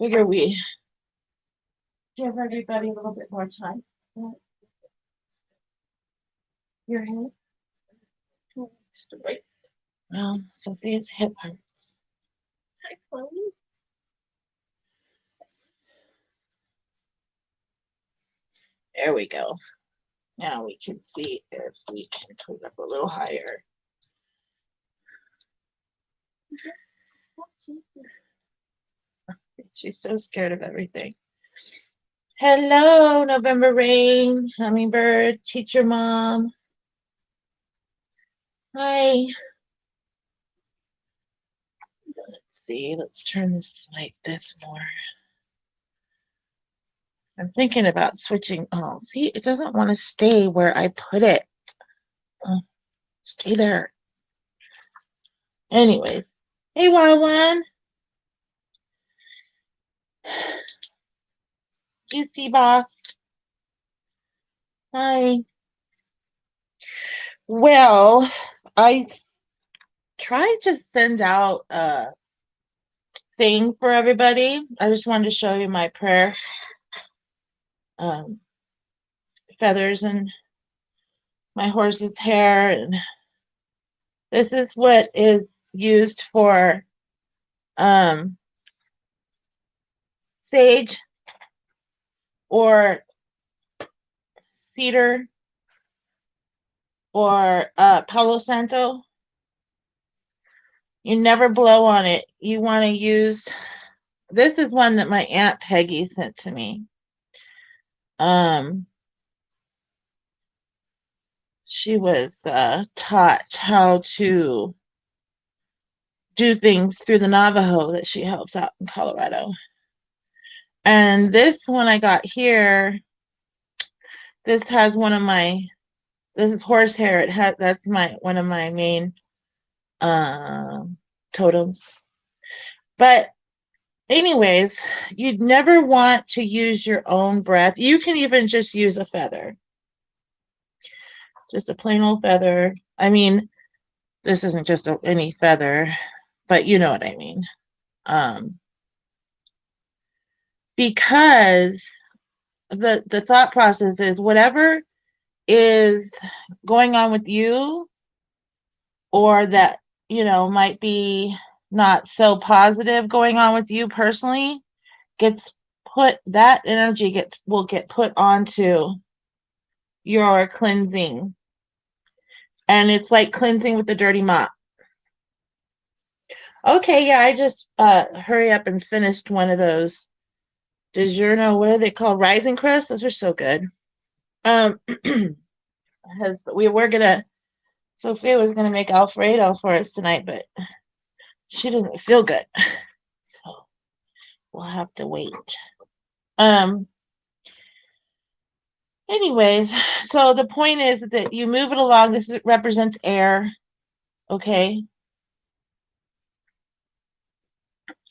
figure we give everybody a little bit more time. Your head. Straight. Well, Sophia's hip hurts. Hi, Chloe. There we go. Now we can see if we can put it up a little higher. She's so scared of everything. Hello, November Rain, Hummingbird, Teacher Mom. Hi. Let's see. Let's turn this like this more. I'm thinking about switching. Oh, see, it doesn't want to stay where I put it. Oh, stay there. Anyways, hey, Wild One. Juicy Boss. Hi. Well, I tried to send out a thing for everybody. I just wanted to show you my prayer feathers and my horse's hair, and this is what is used for sage or cedar or Palo Santo. You never blow on it. You want to use, this is one that my Aunt Peggy sent to me. She was taught how to do things through the Navajo that she helps out in Colorado. And this one I got here, this has one of my, this is horsehair. It has, that's my, one of my main totems. But anyways, you'd never want to use your own breath. You can even just use a feather. Just a plain old feather. I mean, this isn't just any feather, but you know what I mean. Because the thought process is whatever is going on with you, or that, you know, might be not so positive going on with you personally, gets put, that energy will get put onto your cleansing. And it's like cleansing with a dirty mop. Okay, yeah, I just hurry up and finished one of those DiGiorno, what are they called? Rising Crust? Those are so good. We were gonna, Sophia was gonna make Alfredo for us tonight, but she doesn't feel good. So we'll have to wait. Anyways, so the point is that you move it along. This represents air, okay?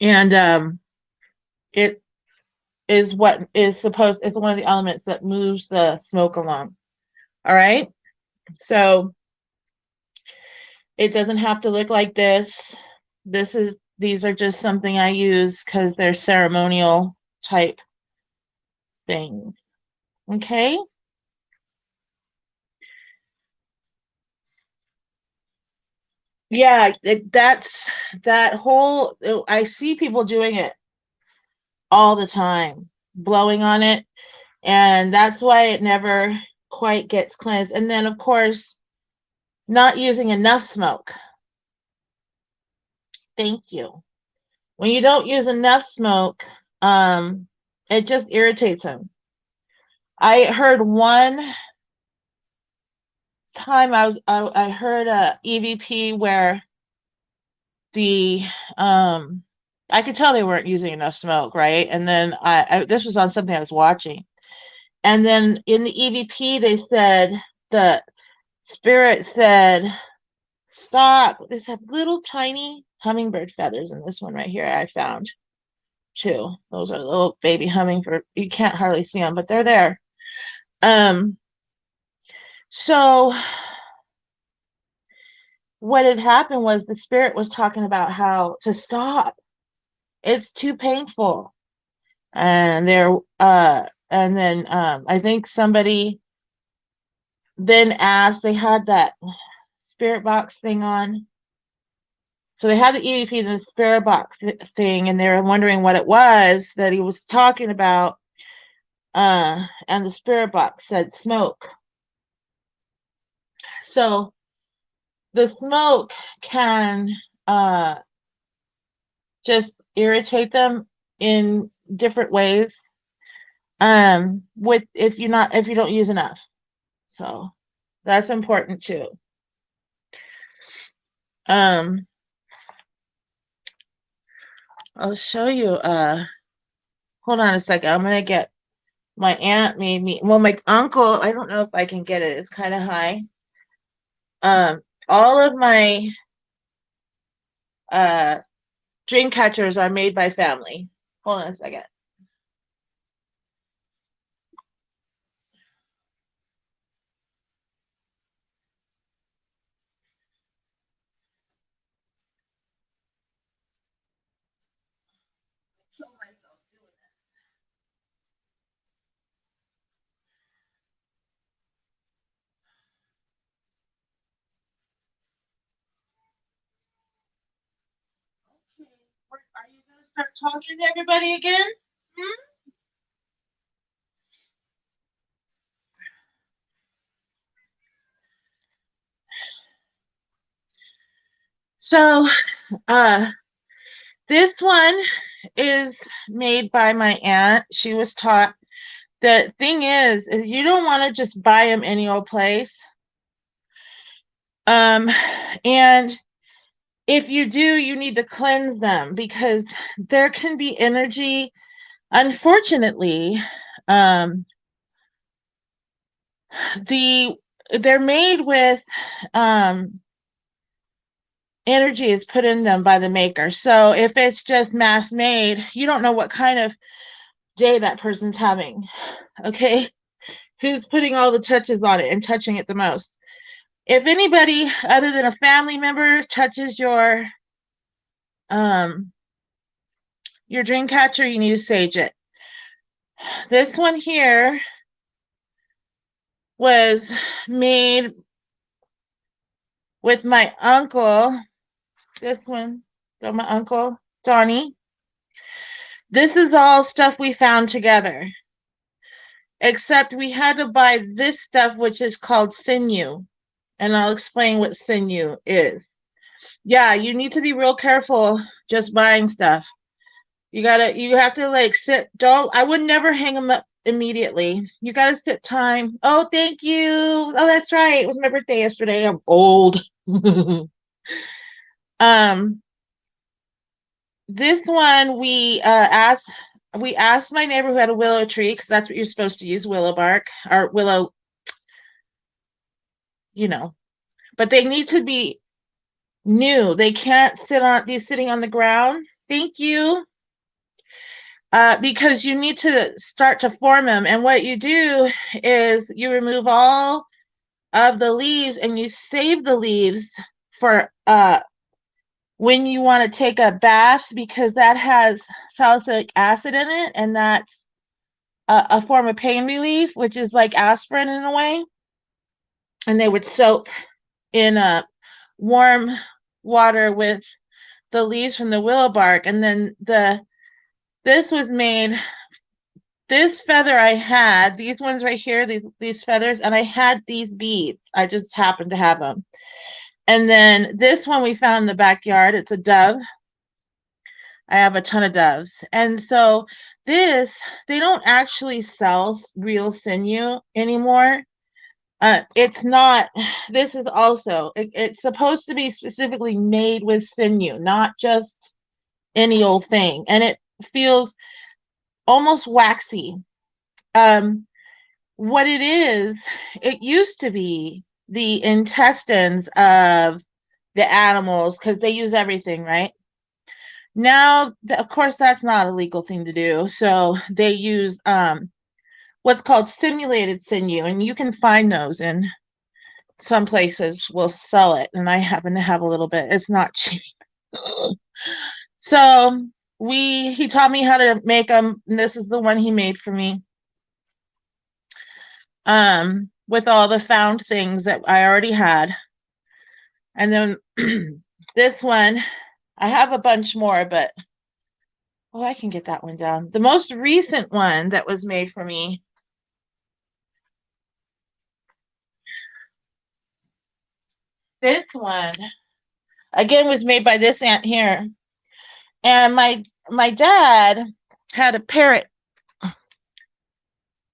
And it is what is supposed, it's one of the elements that moves the smoke along. All right? So it doesn't have to look like this. These are just something I use because they're ceremonial type things. Okay? Yeah, that's that whole, I see people doing it all the time, blowing on it, and that's why it never quite gets cleansed. And then, of course, not using enough smoke. Thank you. When you don't use enough smoke, it just irritates them. I heard one time I heard a EVP where the I could tell they weren't using enough smoke, right? And then this was on something I was watching, and then in the EVP they said, the spirit said, stop. This had little tiny hummingbird feathers in this one right here. I found two. Those are little baby hummingbird. You can't hardly see them, but they're there. So what had happened was the spirit was talking about how to stop. It's too painful. And and then I think somebody then asked, they had that spirit box thing on. So they had the EVP and the spirit box thing, and they were wondering what it was that he was talking about. And the spirit box said smoke. So the smoke can just irritate them in different ways. With if you don't use enough. So that's important too. I'll show you, hold on a second. I'm gonna get, my aunt made me, well, my uncle, I don't know if I can get it. It's kind of high. All of my dream catchers are made by family. Hold on a second. Are you gonna start talking to everybody again? Hmm? So, this one is made by my aunt. She was taught. The thing is you don't want to just buy them any old place. And if you do, you need to cleanse them, because there can be energy. Unfortunately, they're made with energy is put in them by the maker. So if it's just mass made, you don't know what kind of day that person's having. Okay, who's putting all the touches on it and touching it the most? If anybody other than a family member touches your dream catcher, you need to sage it. This one here was made with my uncle. This one, so my uncle Donnie. This is all stuff we found together, except we had to buy this stuff, which is called sinew, and I'll explain what sinew is. Yeah, you need to be real careful just buying stuff. You have to like sit. I would never hang them up immediately. You gotta sit time. Oh, thank you. Oh, that's right. It was my birthday yesterday. I'm old. This one we asked my neighbor who had a willow tree, because that's what you're supposed to use, willow bark or willow, but they need to be new. They can't be sitting on the ground. Thank you. Because you need to start to form them. And what you do is you remove all of the leaves and you save the leaves for when you want to take a bath, because that has salicylic acid in it, and that's a form of pain relief, which is like aspirin in a way. And they would soak in warm water with the leaves from the willow bark. And then this was made, this feather I had, these ones right here, these feathers, and I had these beads. I just happened to have them. And then this one we found in the backyard. It's a dove. I have a ton of doves. And so they don't actually sell real sinew anymore. It's not, this is also, it's supposed to be specifically made with sinew, not just any old thing. And it feels almost waxy. What it is, it used to be the intestines of the animals, because they use everything, right? Now, of course, that's not a legal thing to do. So they use what's called simulated sinew, and you can find those in some places will sell it, and I happen to have a little bit. It's not cheap. So he taught me how to make them, and this is the one he made for me. With all the found things that I already had. And then this one, I have a bunch more, but oh, I can get that one down. The most recent one that was made for me. This one, again, was made by this aunt here. And my dad had a parrot.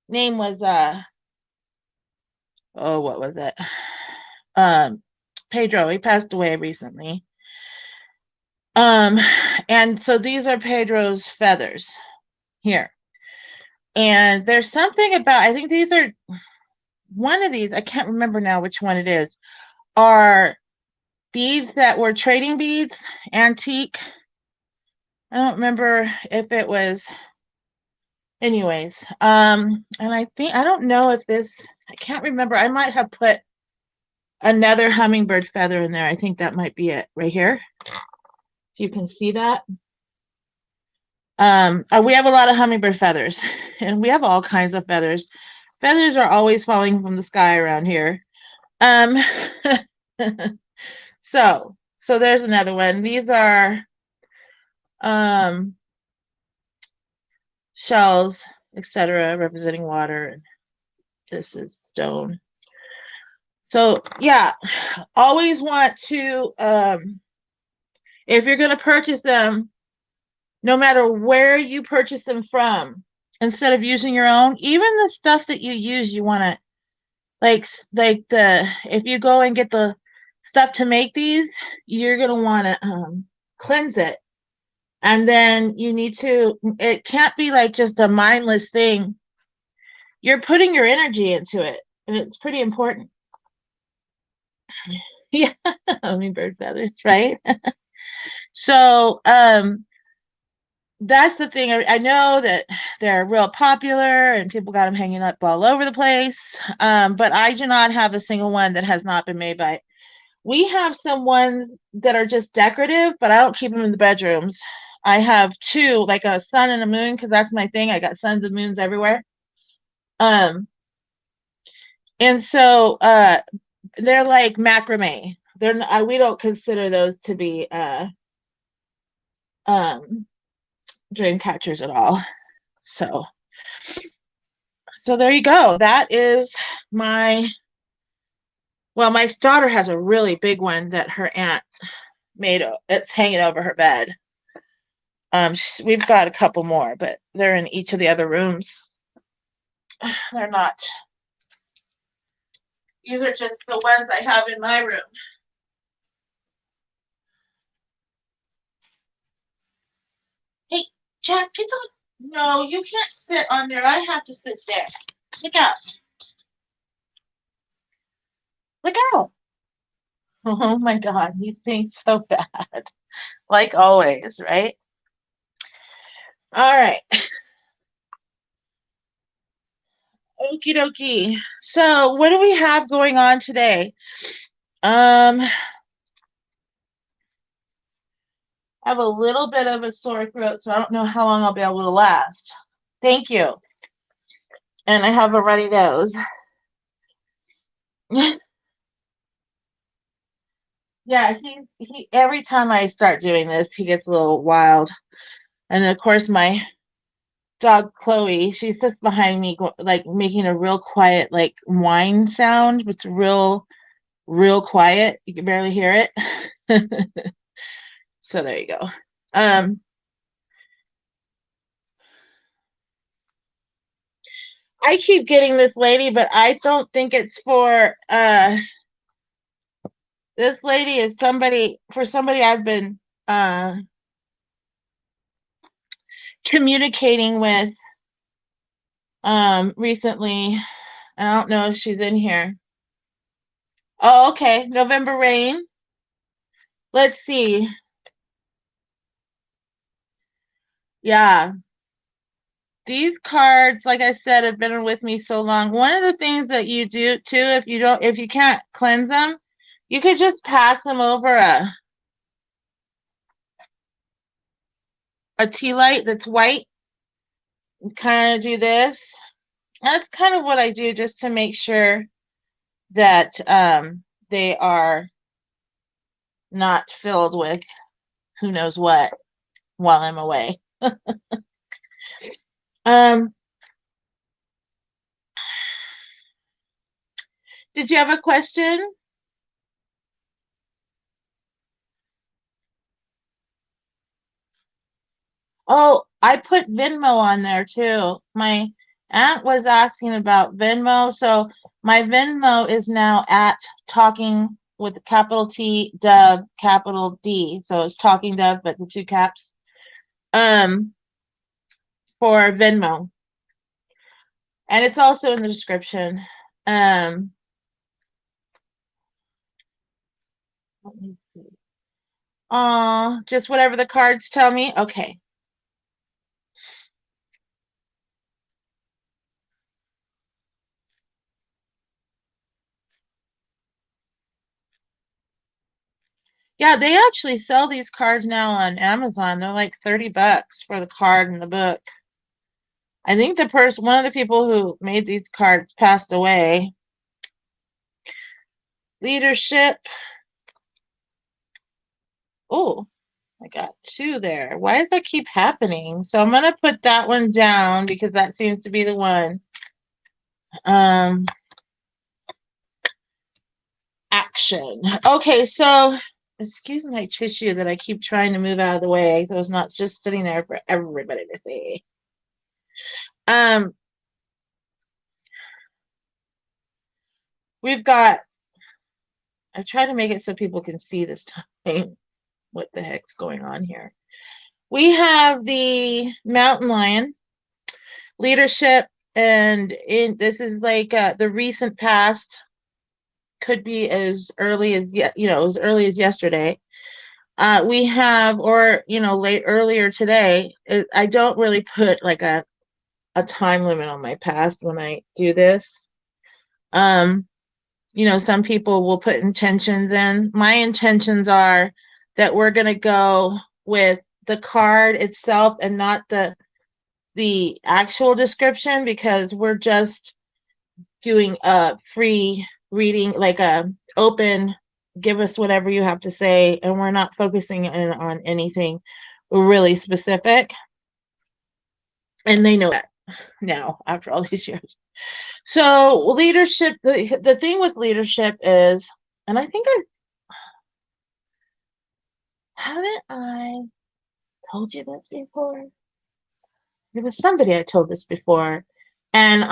Name was oh, what was it? Pedro. He passed away recently. And so these are Pedro's feathers here. And there's something about, I think these are, one of these, I can't remember now which one it is, are beads that were trading beads, antique. I don't remember if it was, anyways. And I think, I don't know if this, I can't remember. I might have put another hummingbird feather in there. I think that might be it right here. You can see that. We have a lot of hummingbird feathers, and we have all kinds of feathers. Feathers are always falling from the sky around here. So there's another one. These are shells, etc., representing water. This is stone. So yeah, always want to, if you're going to purchase them, no matter where you purchase them from, instead of using your own, even the stuff that you use, you want to, like if you go and get the stuff to make these, you're going to want to cleanse it. And then you need to, it can't be like just a mindless thing. You're putting your energy into it, and it's pretty important. Yeah, hummingbird feathers, right? So that's the thing. I know that they're real popular and people got them hanging up all over the place. But I do not have a single one that has not been made by. We have some ones that are just decorative, but I don't keep them in the bedrooms. I have two, like a sun and a moon, because that's my thing. I got suns and moons everywhere. And so they're like macrame. They're not, we don't consider those to be dream catchers at all. So there you go. That is my, well, my daughter has a really big one that her aunt made. It's hanging over her bed. We've got a couple more, but they're in each of the other rooms. They're not. These are just the ones I have in my room. Hey, Jack, get on. No, you can't sit on there. I have to sit there. Look out. Look out. Oh my God, he's being so bad. Like always, right? All right. Okie dokie. So what do we have going on today? I have a little bit of a sore throat, so I don't know how long I'll be able to last. Thank you. And I have a runny nose. Yeah, he every time I start doing this, he gets a little wild. And then of course my dog Chloe, she sits behind me like making a real quiet like whine sound. It's real quiet. You can barely hear it. So there you go. I keep getting this lady, but I don't think it's for this lady is somebody I've been communicating with recently. I don't know if she's in here. Oh, okay. November rain. Let's see. Yeah. These cards, like I said, have been with me so long. One of the things that you do too, if you can't cleanse them, you could just pass them over a tea light that's white, kind of do this. That's kind of what I do just to make sure that they are not filled with who knows what while I'm away. Did you have a question? Oh, I put Venmo on there too. My aunt was asking about Venmo. So my Venmo is now at talking with capital T, Dove, capital D. So it's Talking Dove, but the two caps. For Venmo. And it's also in the description. Let me see. Just whatever the cards tell me. Okay. Yeah, they actually sell these cards now on Amazon. They're like $30 for the card and the book. I think one of the people who made these cards passed away. Leadership. Oh, I got two there. Why does that keep happening? So I'm going to put that one down because that seems to be the one. Action. Okay, so excuse my tissue that I keep trying to move out of the way so it's not just sitting there for everybody to see. We've got, I try to make it so people can see this time what the heck's going on here. We have the mountain lion, leadership, and this is like the recent past, could be as early as as early as yesterday. We have, or earlier today. I don't really put like a time limit on my past when I do this. Some people will put intentions in. My intentions are that we're going to go with the card itself and not the actual description, because we're just doing a free reading, like a open, give us whatever you have to say, and we're not focusing on anything really specific. And they know that now after all these years. So leadership, the thing with leadership is, and I think haven't I told you this before? There was somebody I told this before. And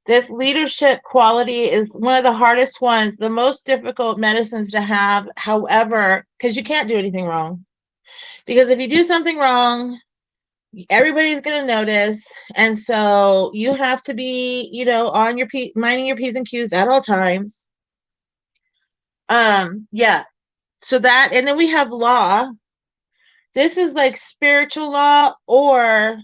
this leadership quality is one of the hardest ones, the most difficult medicines to have. However, because you can't do anything wrong. Because if you do something wrong, everybody's going to notice. And so you have to be, on your minding your P's and Q's at all times. Yeah. So that, and then we have law. This is like spiritual law, or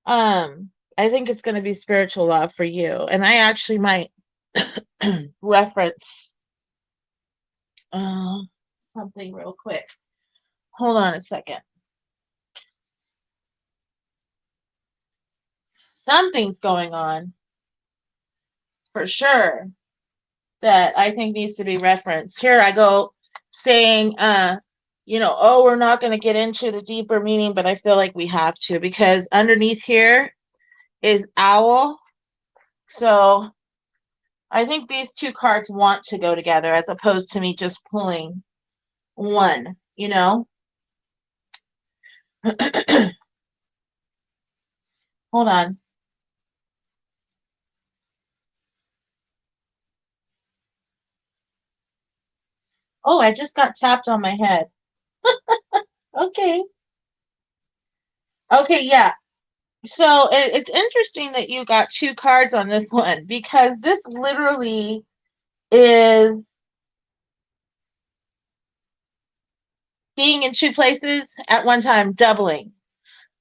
I think it's going to be spiritual law for you. And I actually might reference something real quick. Hold on a second. Something's going on for sure that I think needs to be referenced. Here I go saying, oh, we're not going to get into the deeper meaning, but I feel like we have to, because underneath here is owl. So I think these two cards want to go together as opposed to me just pulling one, Hold on. Oh, I just got tapped on my head. Okay. Okay, yeah. So it's interesting that you got two cards on this one, because this literally is being in two places at one time, doubling.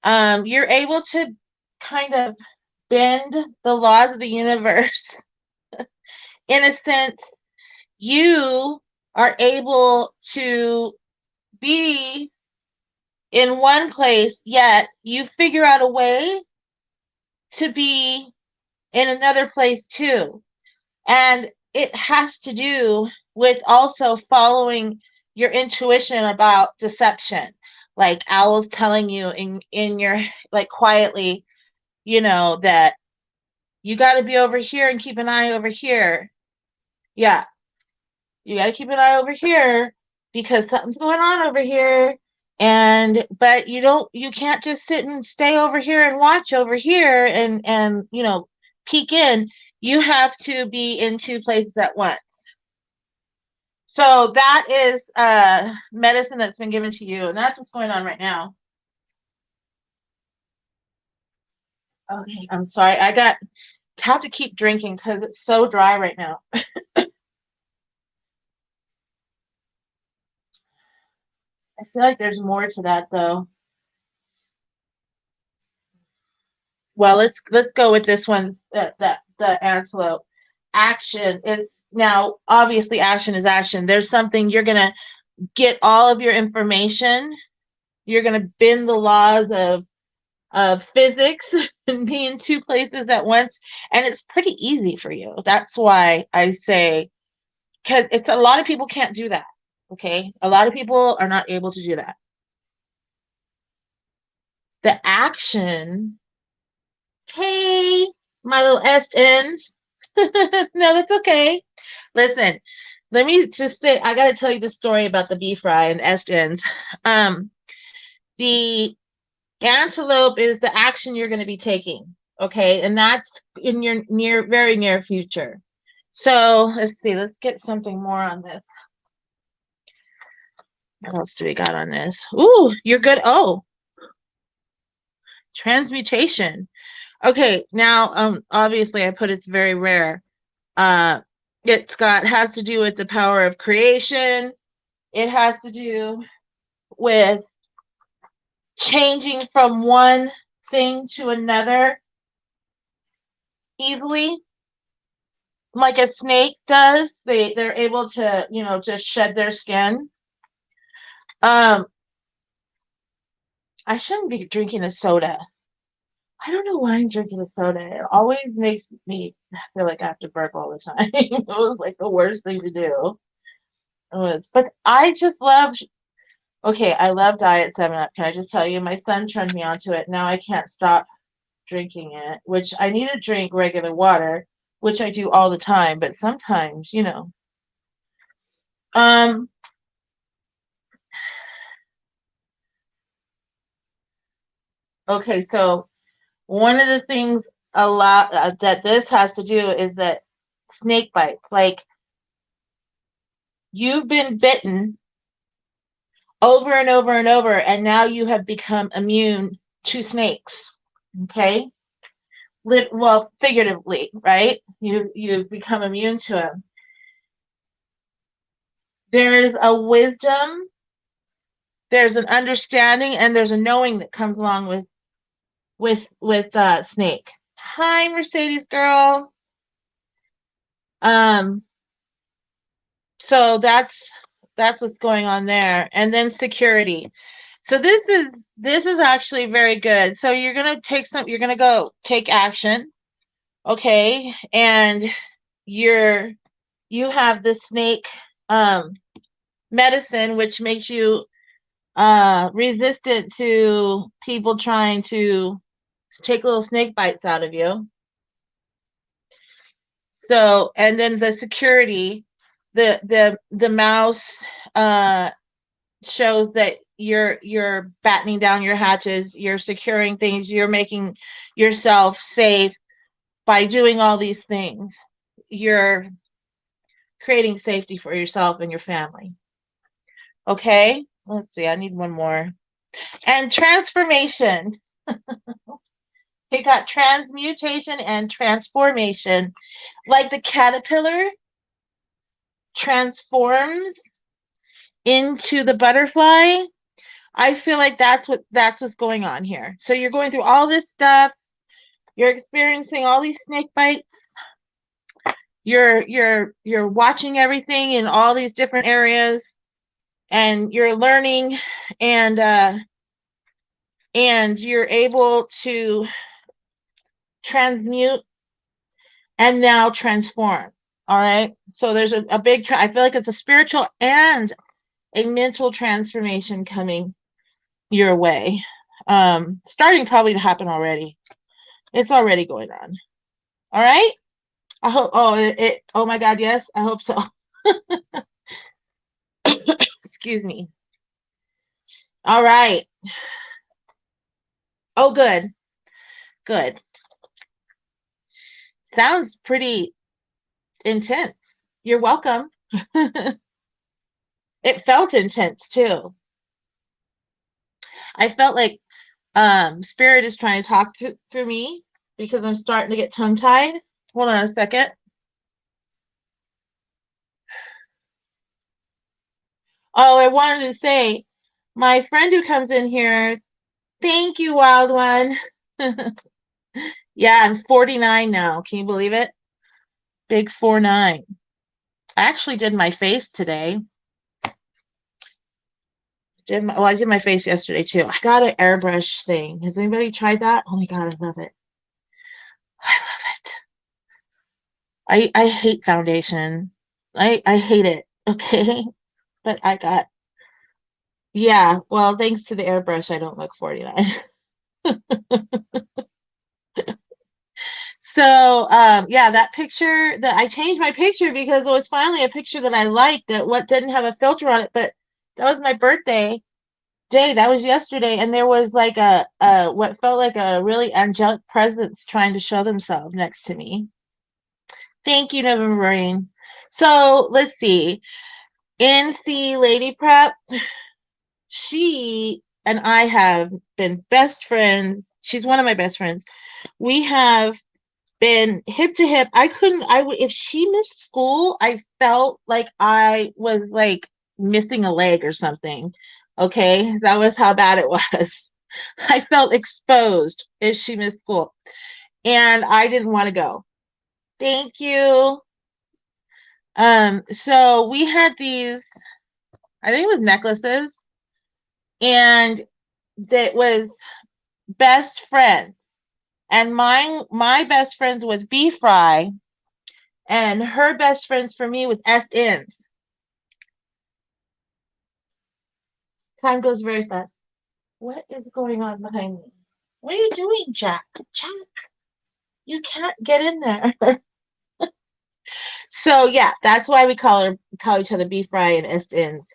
You're able to kind of bend the laws of the universe. In a sense, you are able to be in one place, yet you figure out a way to be in another place too. And it has to do with also following your intuition about deception. Like Owl's telling you in your, like, quietly, that you got to be over here and keep an eye over here. Yeah, you got to keep an eye over here because something's going on over here. But you can't just sit and stay over here and watch over here and peek in. You have to be in two places at once. So that is medicine that's been given to you, and that's what's going on right now. Okay, I'm sorry. I have to keep drinking because it's so dry right now. I feel like there's more to that though. Well, let's go with this one. That the antelope action is now obviously action is action. There's something you're gonna get all of your information. You're gonna bend the laws of physics and be in two places at once, and it's pretty easy for you. That's why I say, because it's a lot of people can't do that. Okay, a lot of people are not able to do that. The action, hey, my little est ends. No, that's okay. Listen, let me just say, I got to tell you the story about the beef fry and est ends. The antelope is the action you're going to be taking, okay? And that's in your very near future. So let's see, let's get something more on this. What else do we got on this? Ooh, you're good. Oh, transmutation. Okay, now obviously I put it's very rare. Has to do with the power of creation. It has to do with changing from one thing to another easily, like a snake does. They're able to, just shed their skin. I shouldn't be drinking a soda. I don't know why I'm drinking a soda. It always makes me feel like I have to burp all the time. It was like the worst thing to do. But I just love. Okay, I love Diet 7-Up. Can I just tell you, my son turned me onto it. Now I can't stop drinking it, which I need to drink regular water, which I do all the time, but sometimes, okay, so one of the things a lot that this has to do is that snake bites, like you've been bitten over and over and over, and now you have become immune to snakes. Okay, well, figuratively, right? You've become immune to them. There's a wisdom, there's an understanding, and there's a knowing that comes along with snake. Hi, Mercedes girl. So that's what's going on there. And then security. So this is actually very good. So you're gonna go take action, okay? And you have the snake medicine, which makes you resistant to people trying to take little snake bites out of you. So, and then the security, the mouse shows that you're battening down your hatches, you're securing things, you're making yourself safe by doing all these things. You're creating safety for yourself and your family. Okay, let's see, I need one more. And transformation. He got transmutation and transformation. Like the caterpillar transforms into the butterfly. I feel like that's what's going on here. So you're going through all this stuff. You're experiencing all these snake bites. You're watching everything in all these different areas, and you're learning, and and you're able to transmute and now transform. All right. So there's a big, I feel like it's a spiritual and a mental transformation coming your way. Starting probably to happen already. It's already going on. All right. I hope, oh my God, yes, I hope so. Excuse me. All right. Oh, good. Good. Sounds pretty intense. You're welcome. It felt intense too. I felt like spirit is trying to talk through me because I'm starting to get tongue-tied. Hold on a second. Oh, I wanted to say, my friend who comes in here, thank you, Wild One. Yeah, I'm 49 now. Can you believe it? Big 49. I actually did my face today. I did my face yesterday too. I got an airbrush thing. Has anybody tried that? Oh my God, I love it. I love it. I hate foundation. I hate it. Okay. But I got, yeah, well, thanks to the airbrush, I don't look 49. So yeah, that picture that I changed my picture because it was finally a picture that I liked that what didn't have a filter on it, but that was my birthday day. That was yesterday, and there was like a what felt like a really angelic presence trying to show themselves next to me. Thank you, November Rain. So let's see. NC Lady Prep, she and I have been best friends. She's one of my best friends. We have been hip to hip. If she missed school, I felt like I was like missing a leg or something. Okay, that was how bad it was. I felt exposed if she missed school, and I didn't want to go. Thank you. So we had these, I think it was necklaces, and that was best friends. And my best friends was B Fry, and her best friends for me was SNs. Time goes very fast. What is going on behind me? What are you doing, Jack? Jack, you can't get in there. So yeah, that's why we call each other B Fry and SNs.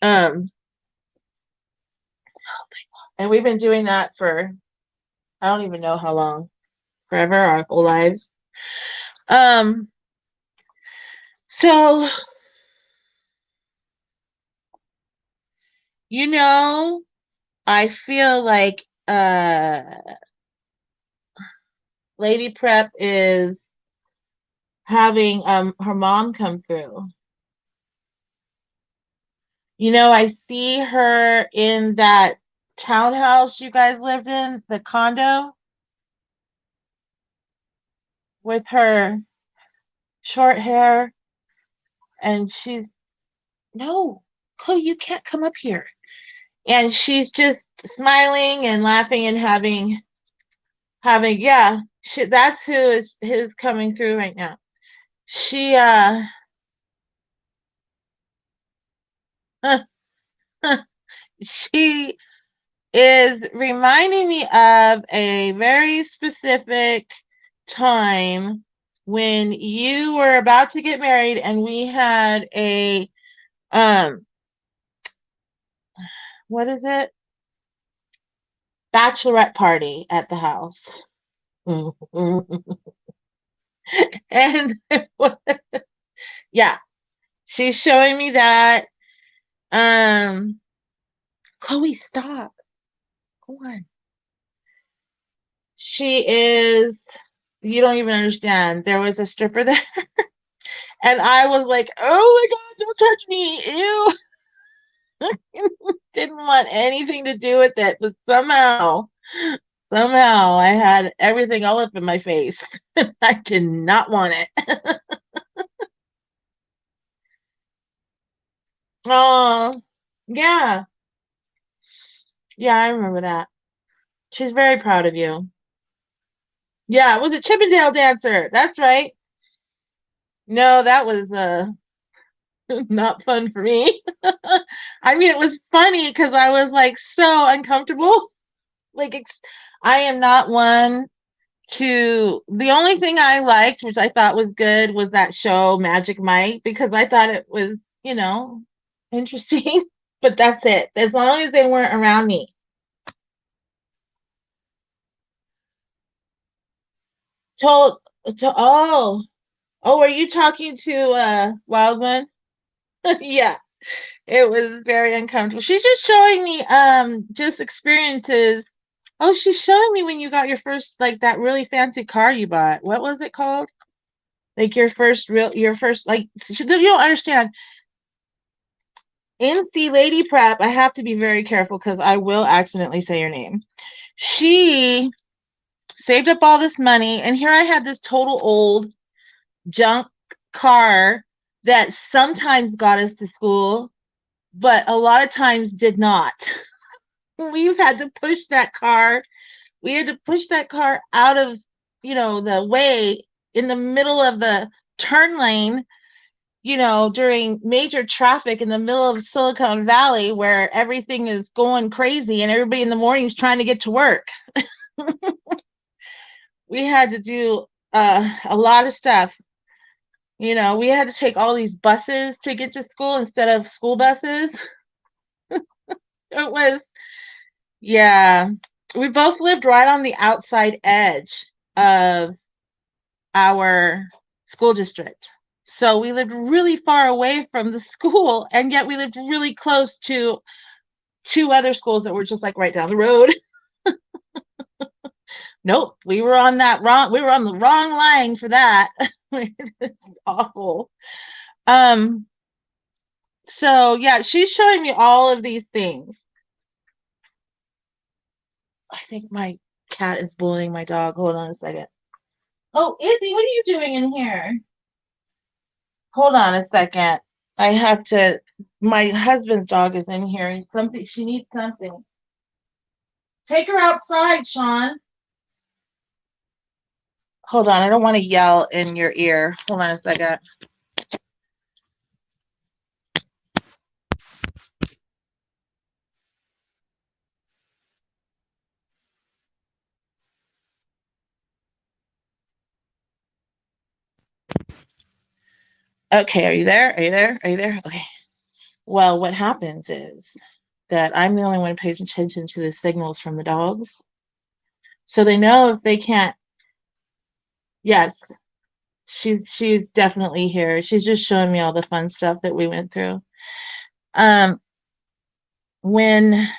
Um, and we've been doing that for I don't even know how long, forever, our whole lives. Um, so you know, I feel like Lady Prep is having her mom come through. You know, I see her in that townhouse you guys lived in, the condo, with her short hair, and she's no, Chloe, you can't come up here. And she's just smiling and laughing and having yeah, that's who's coming through right now. She she is reminding me of a very specific time when you were about to get married and we had a what is it, bachelorette party at the house. And yeah, she's showing me that. Chloe, stop. Go on. She is, you don't even understand. There was a stripper there, and I was like, oh my God, don't touch me. Ew. Didn't want anything to do with it, but somehow I had everything all up in my face. I did not want it. Oh, yeah. Yeah, I remember that. She's very proud of you. Yeah, it was a Chippendale dancer. That's right. No, that was not fun for me. I mean, it was funny because I was like so uncomfortable. Like, I am not one to. The only thing I liked, which I thought was good, was that show Magic Mike because I thought it was, interesting. But that's it. As long as they weren't around me. Told, oh, are you talking to Wild One? Yeah. It was very uncomfortable. She's just showing me just experiences. Oh, she's showing me when you got your first like that really fancy car you bought. What was it called? Like your first like you don't understand. In the Lady Prep, I have to be very careful because I will accidentally say your name. She saved up all this money, and here I had this total old junk car that sometimes got us to school, but a lot of times did not. We've had to push that car. We had to push that car out of, the way in the middle of the turn lane, during major traffic in the middle of Silicon Valley where everything is going crazy and everybody in the morning is trying to get to work. We had to do a lot of stuff. We had to take all these buses to get to school instead of school buses. It was, yeah. We both lived right on the outside edge of our school district. So we lived really far away from the school, and yet we lived really close to two other schools that were just like right down the road. Nope, we were on the wrong line for that. It's awful. Um, so yeah, she's showing me all of these things. I think my cat is bullying my dog. Hold on a second. Oh, Izzy, what are you doing in here? Hold on a second. I have to. My husband's dog is in here. Something. She needs something. Take her outside, Sean. Hold on. I don't want to yell in your ear. Hold on a second. Okay. Are you there? Are you there? Are you there? Okay. Well, what happens is that I'm the only one who pays attention to the signals from the dogs. So they know if they can't. Yes, she's definitely here. She's just showing me all the fun stuff that we went through. Um, when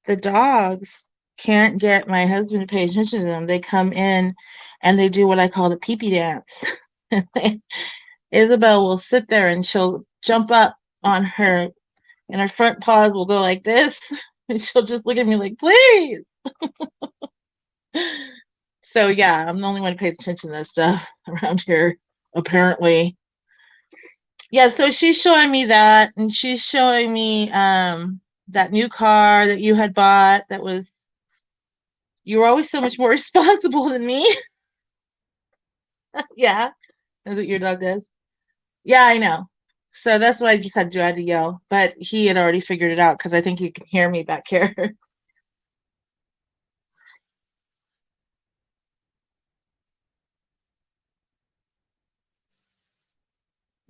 the dogs can't get my husband to pay attention to them, they come in and they do what I call the pee-pee dance. Isabel will sit there and she'll jump up on her, and her front paws will go like this, and she'll just look at me like, please. So yeah, I'm the only one who pays attention to this stuff around here, apparently. Yeah, so she's showing me that, and she's showing me that new car that you had bought that was you were always so much more responsible than me. Yeah, that's what your dog does. Yeah, I know. So that's why I just had to yell. But he had already figured it out because I think he can hear me back here.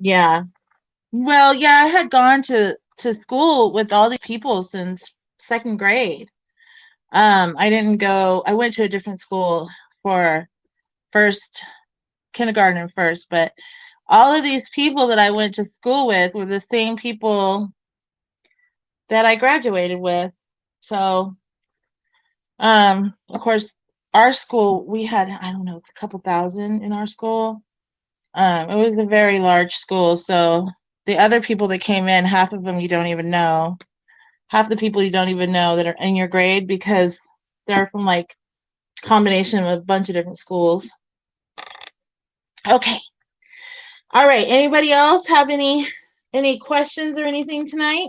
Yeah. Well, yeah, I had gone to school with all these people since second grade. I went to a different school for first kindergarten and first, but all of these people that I went to school with were the same people that I graduated with. So, of course, our school, we had, I don't know, a couple thousand in our school. It was a very large school. So the other people that came in, half of them you don't even know. Half the people you don't even know that are in your grade because they're from like combination of a bunch of different schools. Okay. All right. Anybody else have any questions or anything tonight?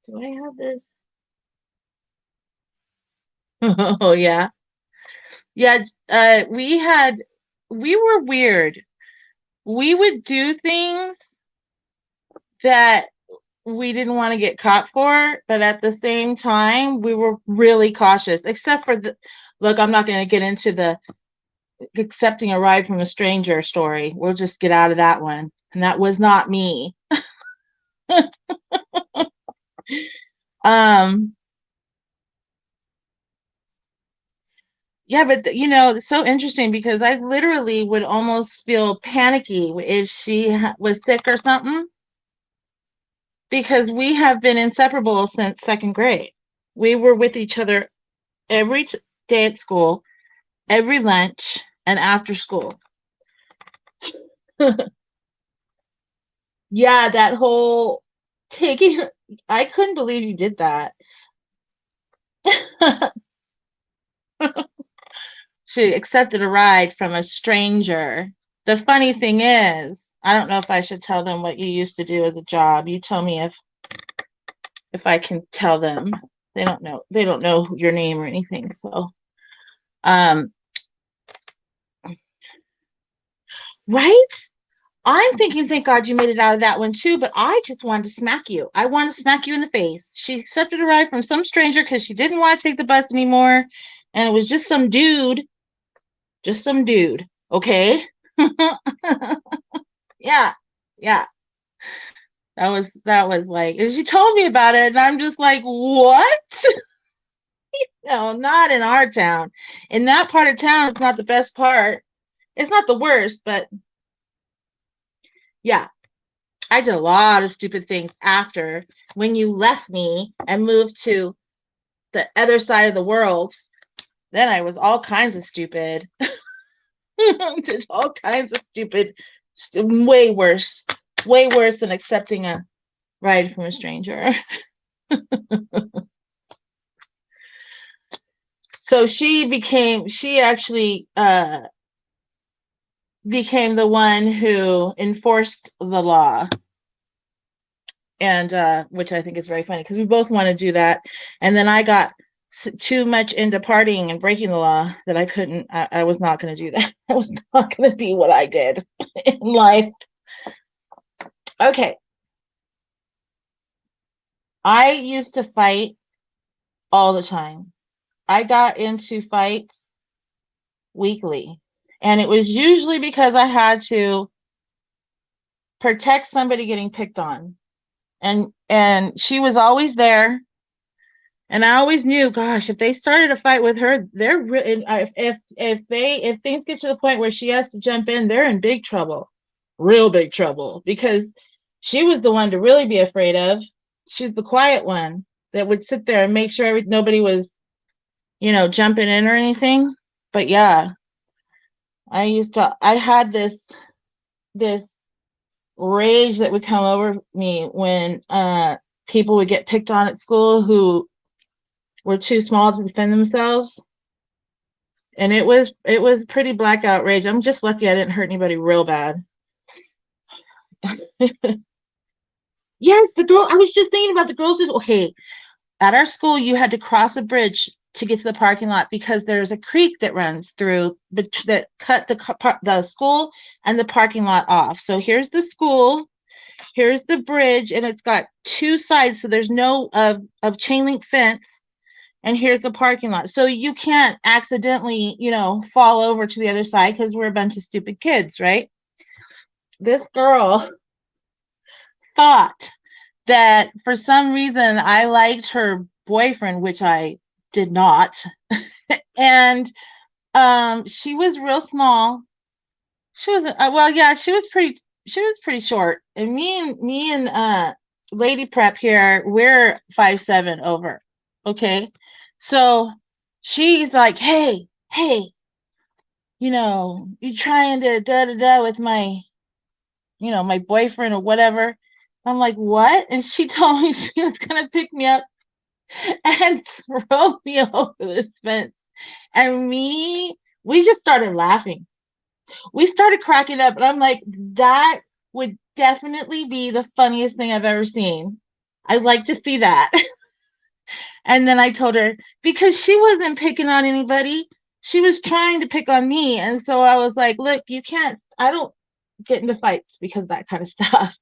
Do I have this? Oh yeah. Yeah, we were weird. We would do things that we didn't want to get caught for, but at the same time, we were really cautious, except for look, I'm not going to get into the accepting a ride from a stranger story. We'll just get out of that one. And that was not me. Um, yeah, but it's so interesting because I literally would almost feel panicky if she was sick or something because we have been inseparable since second grade. We were with each other every day at school, every lunch, and after school. Yeah, that whole taking, I couldn't believe you did that. She accepted a ride from a stranger. The funny thing is, I don't know if I should tell them what you used to do as a job. You tell me if I can tell them. They don't know. They don't know your name or anything. So, um, right? I'm thinking, thank God you made it out of that one too, but I just wanted to smack you. I wanted to smack you in the face. She accepted a ride from some stranger because she didn't want to take the bus anymore. And it was just some dude. Just some dude. Okay. Yeah. Yeah. That was like, and she told me about it, and I'm just like, what? No, not in our town. In that part of town, it's not the best part. It's not the worst, but yeah, I did a lot of stupid things after when you left me and moved to the other side of the world. Then I was all kinds of stupid. Did all kinds of stupid, way worse than accepting a ride from a stranger. So she actually became the one who enforced the law, and which I think is very funny because we both want to do that. And then I got too much into partying and breaking the law that I couldn't. I was not going to do that. That was not going to be what I did in life. Okay, I used to fight all the time. I got into fights weekly, and it was usually because I had to protect somebody getting picked on, and she was always there, and I always knew, gosh, if they started a fight with her, they're if things get to the point where she has to jump in, they're in big trouble, real big trouble, because she was the one to really be afraid of. She's the quiet one that would sit there and make sure nobody was jumping in or anything. But yeah, I had this rage that would come over me when people would get picked on at school who were too small to defend themselves. And it was pretty blackout rage. I'm just lucky I didn't hurt anybody real bad. Yes, the girl, I was just thinking about the girls. Okay, at our school, you had to cross a bridge to get to the parking lot because there's a creek that runs through that cut the school and the parking lot off. So here's the school, here's the bridge, and it's got two sides, so there's no of chain link fence, and here's the parking lot. So you can't accidentally, fall over to the other side because we're a bunch of stupid kids, right? This girl thought that for some reason I liked her boyfriend, which I did not. And she was real small. She was well, yeah, she was pretty short. And me and Lady Prep here, we're 5'7" over. Okay. So she's like, hey, you trying to da da da with my boyfriend or whatever. I'm like, what? And she told me she was gonna pick me up and throw me over this fence. And we just started laughing. We started cracking up, and I'm like, that would definitely be the funniest thing I've ever seen. I'd like to see that. And then I told her, because she wasn't picking on anybody, she was trying to pick on me. And so I was like, look, I don't get into fights because of that kind of stuff.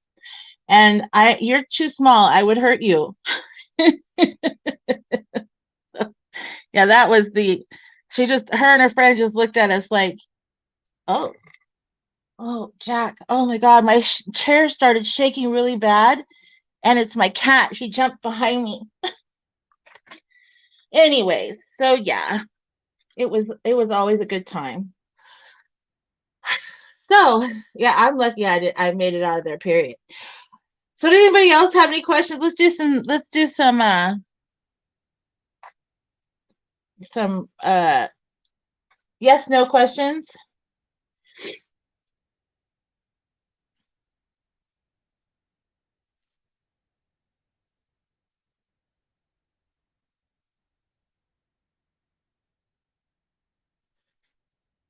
And you're too small. I would hurt you. Yeah, that was her and her friend just looked at us like, oh, Jack, oh my God, my chair started shaking really bad. And it's my cat. He jumped behind me. Anyways, so yeah, it was always a good time. So yeah, I'm lucky I made it out of there, period. So did anybody else have any questions? Let's do some yes, no questions.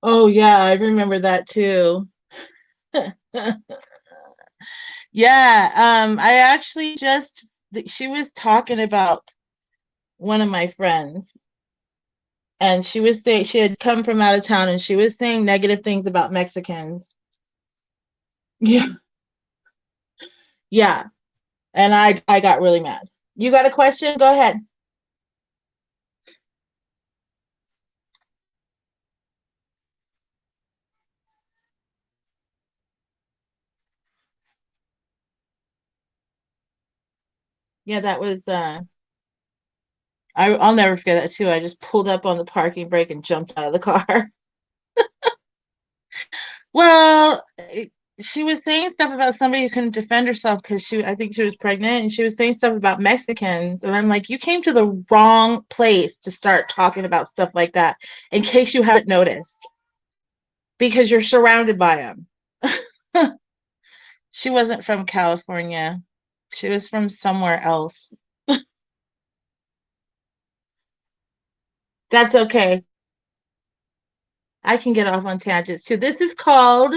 Oh yeah, I remember that too. Yeah, I actually she was talking about one of my friends, and she had come from out of town, and she was saying negative things about Mexicans. Yeah, yeah, and I got really mad. You got a question? Go ahead. Yeah, that was I'll never forget that too. I just pulled up on the parking brake and jumped out of the car. Well, she was saying stuff about somebody who couldn't defend herself because I think she was pregnant, and she was saying stuff about Mexicans. And I'm like, you came to the wrong place to start talking about stuff like that, in case you haven't noticed, because you're surrounded by them. She wasn't from California. She was from somewhere else. That's okay. I can get off on tangents too. This is called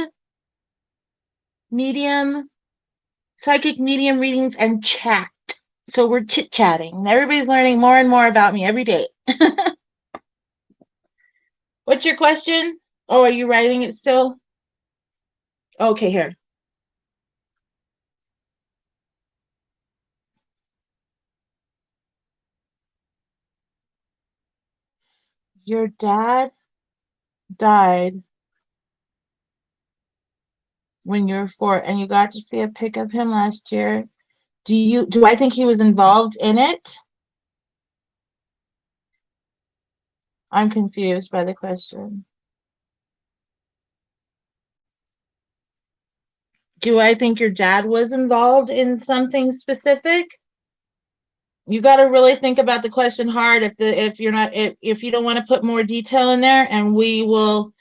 medium, psychic medium readings and chat. So we're chit-chatting. Everybody's learning more and more about me every day. What's your question? Oh, are you writing it still? Okay, here. Your dad died when you were 4, and you got to see a pic of him last year. Do I think he was involved in it? I'm confused by the question. Do I think your dad was involved in something specific? You got to really think about the question hard if you're not if you don't want to put more detail in there, and we will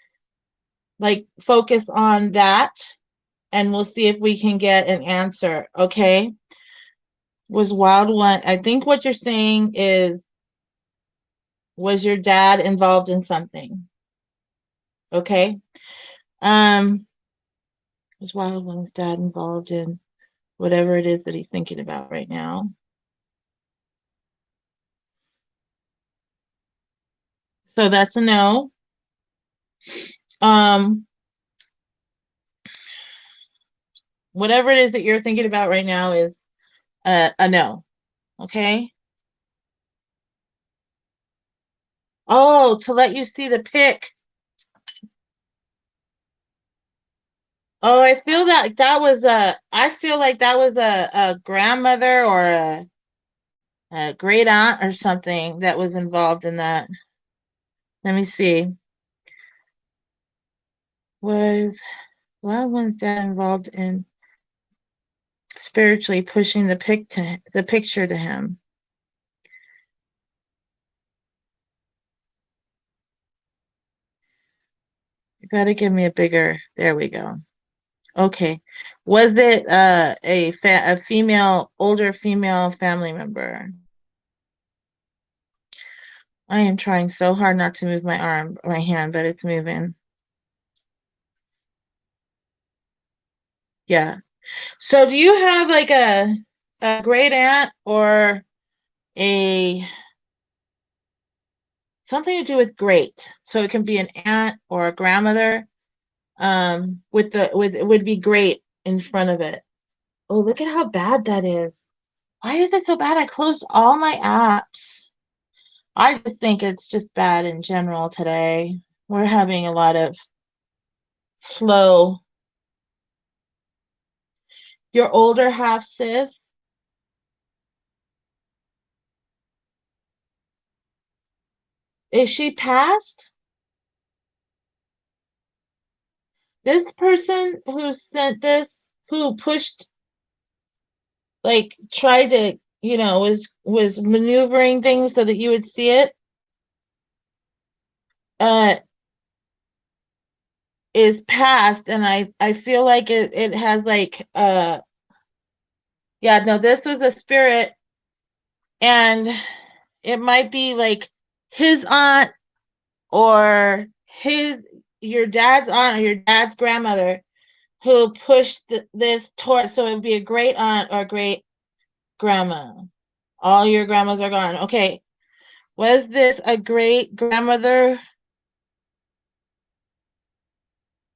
like focus on that, and we'll see if we can get an answer. Okay. Was Wild One, I think what you're saying is, was your dad involved in something? Okay. Um, was Wild One's dad involved in whatever it is that he's thinking about right now? So that's a no. Um, whatever it is that you're thinking about right now is a no. Okay. Oh, to let you see the pic. Oh, I feel like that was a grandmother or a great aunt or something that was involved in that. Let me see. Was Wild One's dad involved in spiritually pushing the picture to him? You gotta give me a bigger. There we go. Okay. Was it a female, older female family member? I am trying so hard not to move my hand, but it's moving. Yeah. So do you have like a great aunt or a something to do with great. So it can be an aunt or a grandmother. With it would be great in front of it. Oh, look at how bad that is. Why is it so bad? I closed all my apps. I just think it's just bad in general today. We're having a lot of slow. Your older half, sis, is she passed? This person who sent this, who pushed, like, tried to, was maneuvering things so that you would see it, uh, is passed, and I feel like it has like yeah, no, this was a spirit, and it might be like his aunt or your dad's aunt or your dad's grandmother who pushed this towards, so it would be a great aunt or great grandma. All your grandmas are gone. Okay. Was this a great grandmother?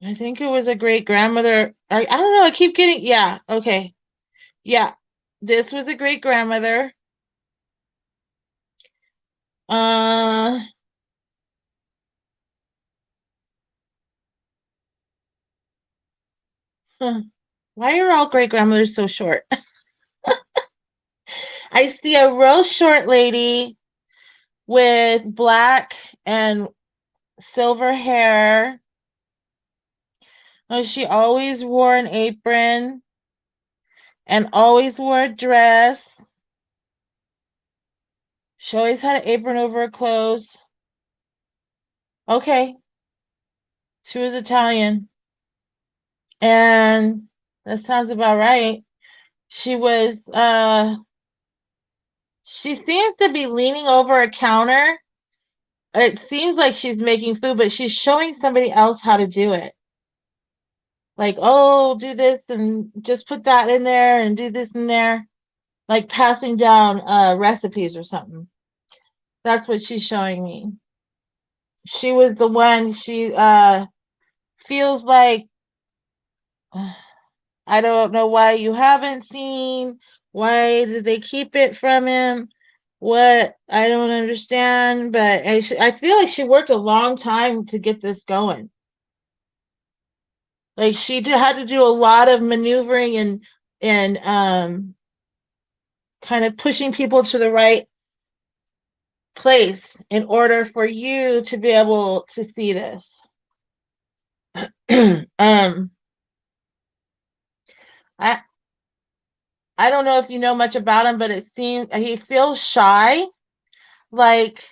I think it was a great grandmother. I don't know. I keep getting, yeah. Okay. Yeah. This was a great grandmother. Uh, huh. Why are all great grandmothers so short? I see a real short lady with black and silver hair. She always wore an apron and always wore a dress. She always had an apron over her clothes. Okay, she was Italian. And that sounds about right. She was, she seems to be leaning over a counter. It seems like she's making food, but she's showing somebody else how to do it. Like, oh, do this and just put that in there and do this in there. Like passing down recipes or something. That's what she's showing me. She was the one, she feels like, I don't know why you haven't seen. Why did they keep it from him? What? I don't understand. But I feel like she worked a long time to get this going. Like had to do a lot of maneuvering and kind of pushing people to the right place in order for you to be able to see this. um, I I don't know if you know much about him, but it seems he feels shy. Like,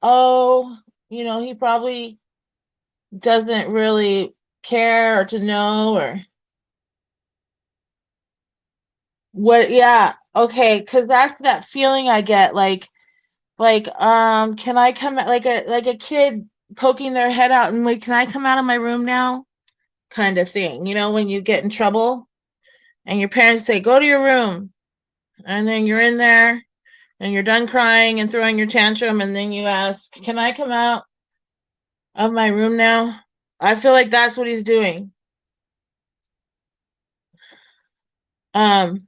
oh, he probably doesn't really care or to know or what. Yeah, okay, because that's that feeling I get. Like, can I come like a kid poking their head out and wait, can I come out of my room now? Kind of thing. When you get in trouble and your parents say, go to your room, and then you're in there and you're done crying and throwing your tantrum, and then you ask, can I come out of my room now? I feel like that's what he's doing. Um,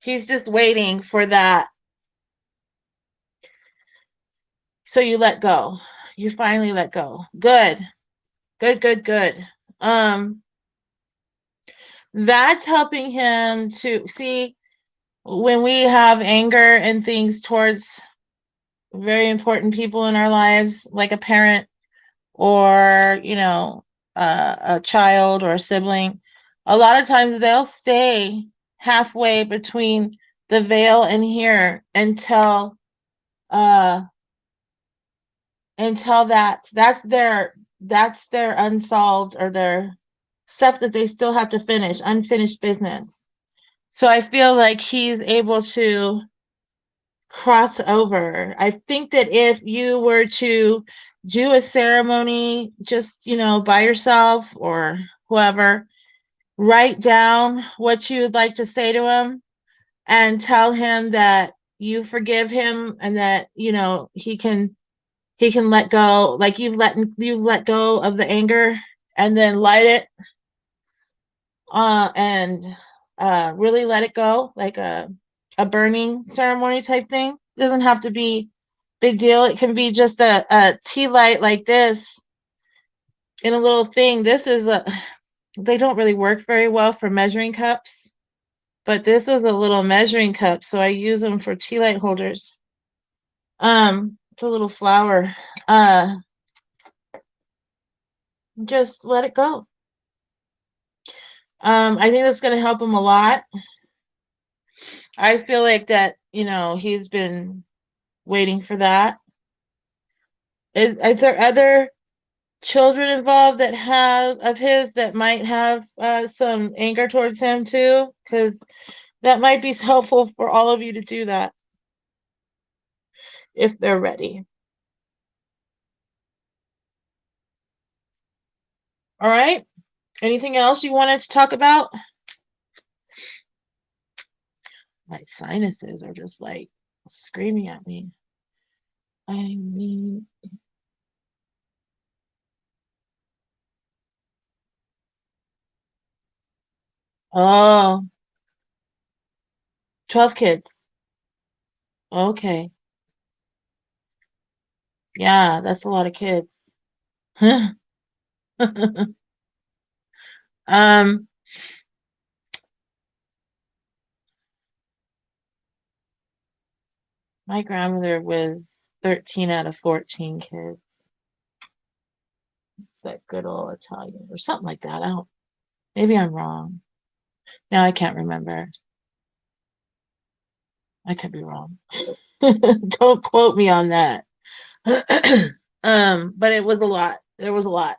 he's just waiting for that. So you let go. You finally let go. Good. Good, good, good. That's helping him to see when we have anger and things towards very important people in our lives, like a parent or, a child or a sibling. A lot of times they'll stay halfway between the veil and here until that's their unsolved or their stuff that they still have to finish, unfinished business. So I feel like he's able to cross over. I think that if you were to do a ceremony just, by yourself or whoever, write down what you would like to say to him and tell him that you forgive him and that, you know, he can let go, like you've let go of the anger, and then light it and really let it go, like a burning ceremony type thing. It doesn't have to be big deal. It can be just a tea light like this in a little thing. This is a, they don't really work very well for measuring cups, but this is a little measuring cup, so I use them for tea light holders. It's a little flower. Just let it go. I think that's going to help him a lot. I feel like that, you know, he's been waiting for that. Is there other children involved that have of his that might have some anger towards him too? Because that might be helpful for all of you to do that if they're ready. All right. Anything else you wanted to talk about? My sinuses are just like screaming at me. I mean, oh, 12 kids. Okay. Yeah, that's a lot of kids. Um, my grandmother was 13 out of 14 kids. That good old Italian or something like that. I don't, maybe I'm wrong. Now I can't remember. I could be wrong. Don't quote me on that. But it was a lot. There was a lot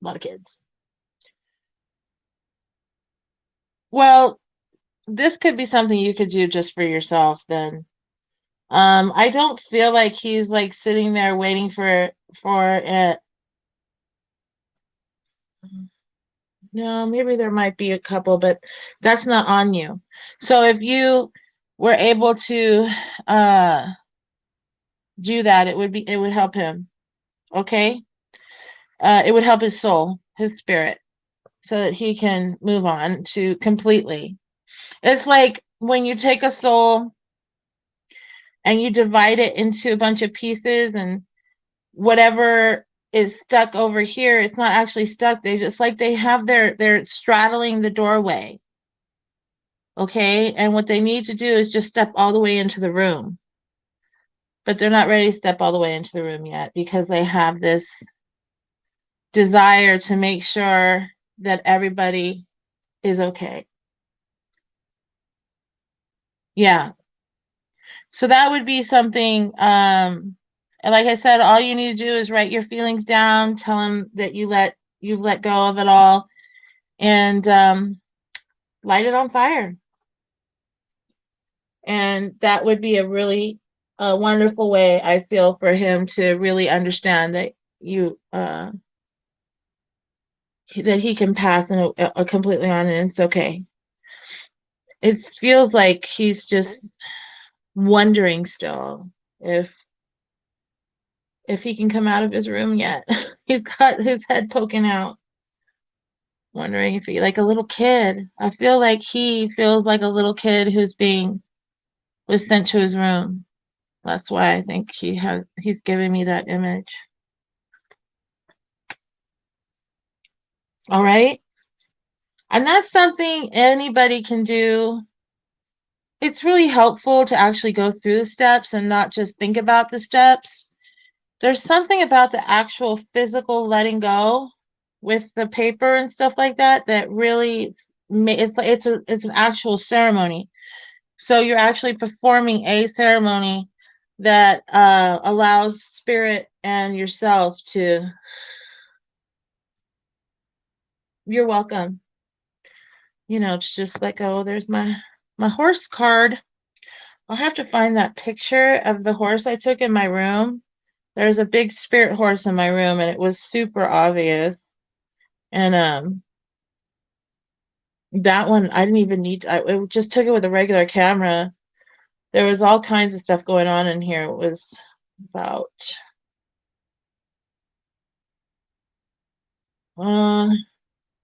of kids. Well, this could be something you could do just for yourself then. I don't feel like he's like sitting there waiting for it. No, maybe there might be a couple, but that's not on you. So if you were able to do that, it would help him. Okay? It would help his soul, his spirit, so that he can move on to completely. It's like when you take a soul and you divide it into a bunch of pieces, and whatever is stuck over here, it's not actually stuck. They just like they have they're straddling the doorway. Okay? And what they need to do is just step all the way into the room. But they're not ready to step all the way into the room yet because they have this desire to make sure that everybody is okay. Yeah. So that would be something, and like I said, all you need to do is write your feelings down, tell them that you've let go of it all, and light it on fire. And that would be a really wonderful way, I feel, for him to really understand that you that he can pass and completely on, and it's okay. It feels like he's just wondering still if he can come out of his room yet. He's got his head poking out, wondering if he, like a little kid. I feel like he feels like a little kid was sent to his room. That's why I think he's giving me that image. All right. And that's something anybody can do. It's really helpful to actually go through the steps and not just think about the steps. There's something about the actual physical letting go with the paper and stuff like that that really it's an actual ceremony. So you're actually performing a ceremony that allows spirit and yourself to. You're welcome. You know, to just let go. There's my horse card. I'll have to find that picture of the horse I took in my room. There's a big spirit horse in my room, and it was super obvious. And That one, I didn't even need, I just took it with a regular camera. There was all kinds of stuff going on in here. It was about, uh,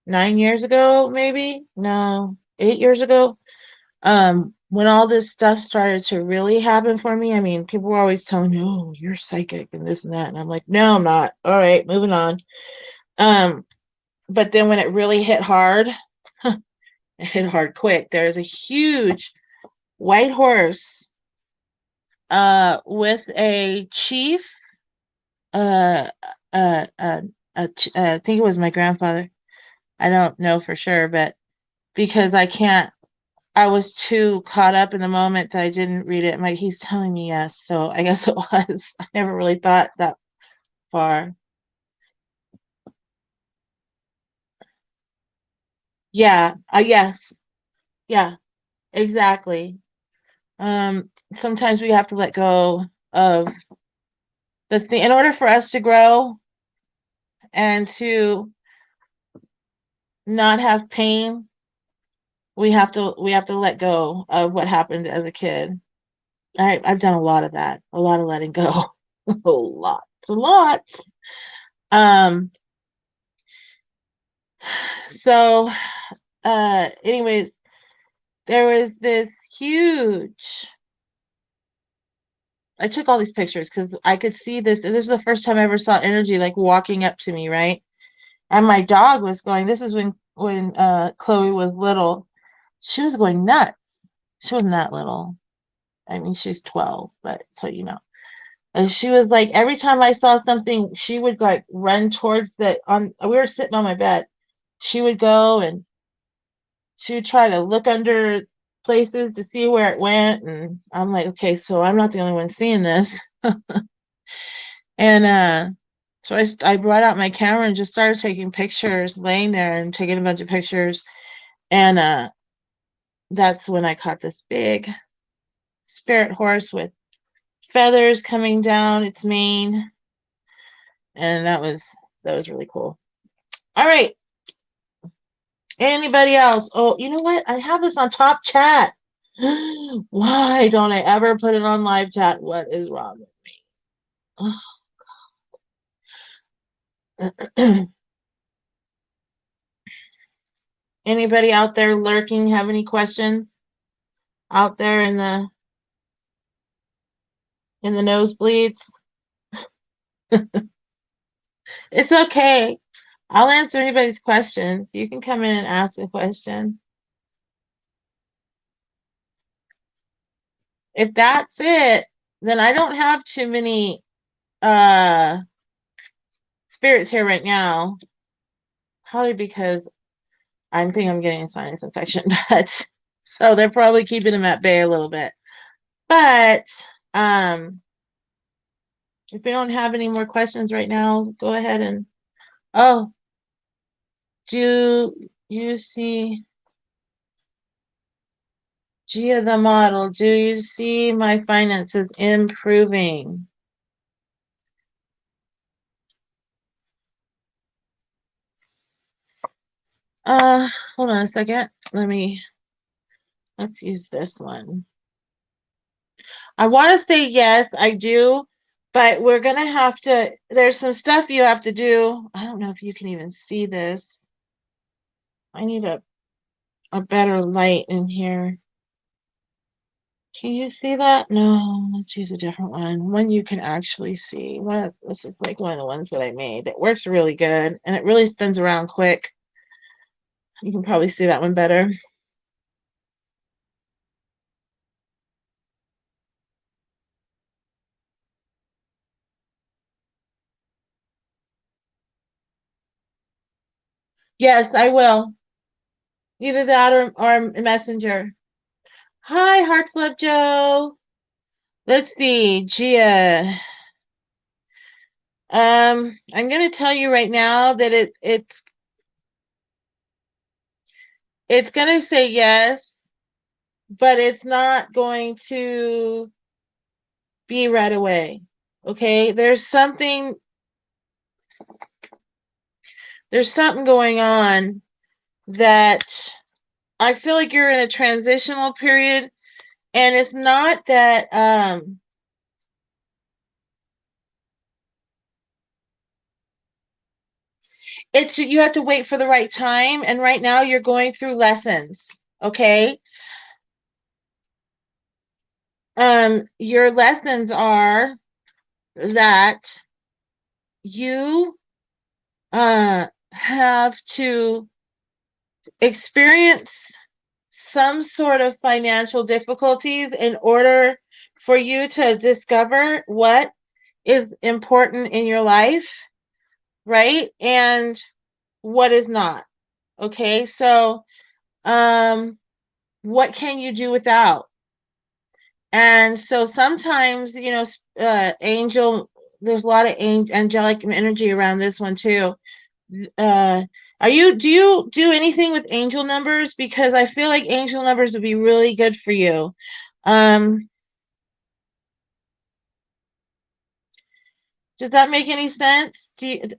9 years ago, maybe? No, 8 years ago. When all this stuff started to really happen for me, I mean, people were always telling me, "Oh, you're psychic and this and that," and I'm like, "No, I'm not." All right, moving on. Um, but then when it really hit hard, it hit hard quick. There's a huge white horse, with a chief, uh, uh, uh, I think it was my grandfather. I don't know for sure, but because I was too caught up in the moment that I didn't read it. He's telling me yes, so I guess it was. I never really thought that far. Yeah, yes, yeah, exactly. Sometimes we have to let go of the thing in order for us to grow and to not have pain. We have to let go of what happened as a kid. I've done a lot of that, a lot of letting go, a lot. Um, so anyways, there was this huge, I took all these pictures because I could see this, and this is the first time I ever saw energy like walking up to me, right? And my dog was going, this is when Chloe was little. She was going nuts. She wasn't that little. I mean, she's 12, but so you know. And she was like, every time I saw something, she would like run towards we were sitting on my bed. She would go and she would try to look under places to see where it went. And I'm like, okay, so I'm not the only one seeing this. And so I brought out my camera and just started taking pictures, laying there and taking a bunch of pictures. And that's when I caught this big spirit horse with feathers coming down its mane. And that was really cool. All right. Anybody else? Oh, you know what? I have this on top chat. Why don't I ever put it on live chat? What is wrong with me? Anybody out there lurking have any questions out there in the nosebleeds? It's okay. I'll answer anybody's questions. You can come in and ask a question. If that's it, then I don't have too many spirits here right now. Probably because I think I'm getting a sinus infection, but so they're probably keeping them at bay a little bit. But if we don't have any more questions right now, go ahead and do you see Gia the model? Do you see my finances improving? Hold on a second. Let's use this one. I want to say yes, I do, but we're gonna have to, there's some stuff you have to do. I don't know if you can even see this. I need a better light in here. Can you see that? No, let's use a different one. One you can actually see. This is like one of the ones that I made. It works really good and it really spins around quick. You can probably see that one better. Yes, I will. Either that or Messenger. Hi, Hearts Love Joe. Let's see, Gia. I'm gonna tell you right now that it's gonna say yes, but it's not going to be right away. Okay, there's something going on that I feel like you're in a transitional period, and it's not that it's you have to wait for the right time, and right now you're going through lessons, okay? Your lessons are that you have to experience some sort of financial difficulties in order for you to discover what is important in your life, right? And what is not. Okay, so what can you do without? And so sometimes, angel, there's a lot of angelic energy around this one too. Uh, do you do anything with angel numbers? Because I feel like angel numbers would be really good for you. Does that make any sense?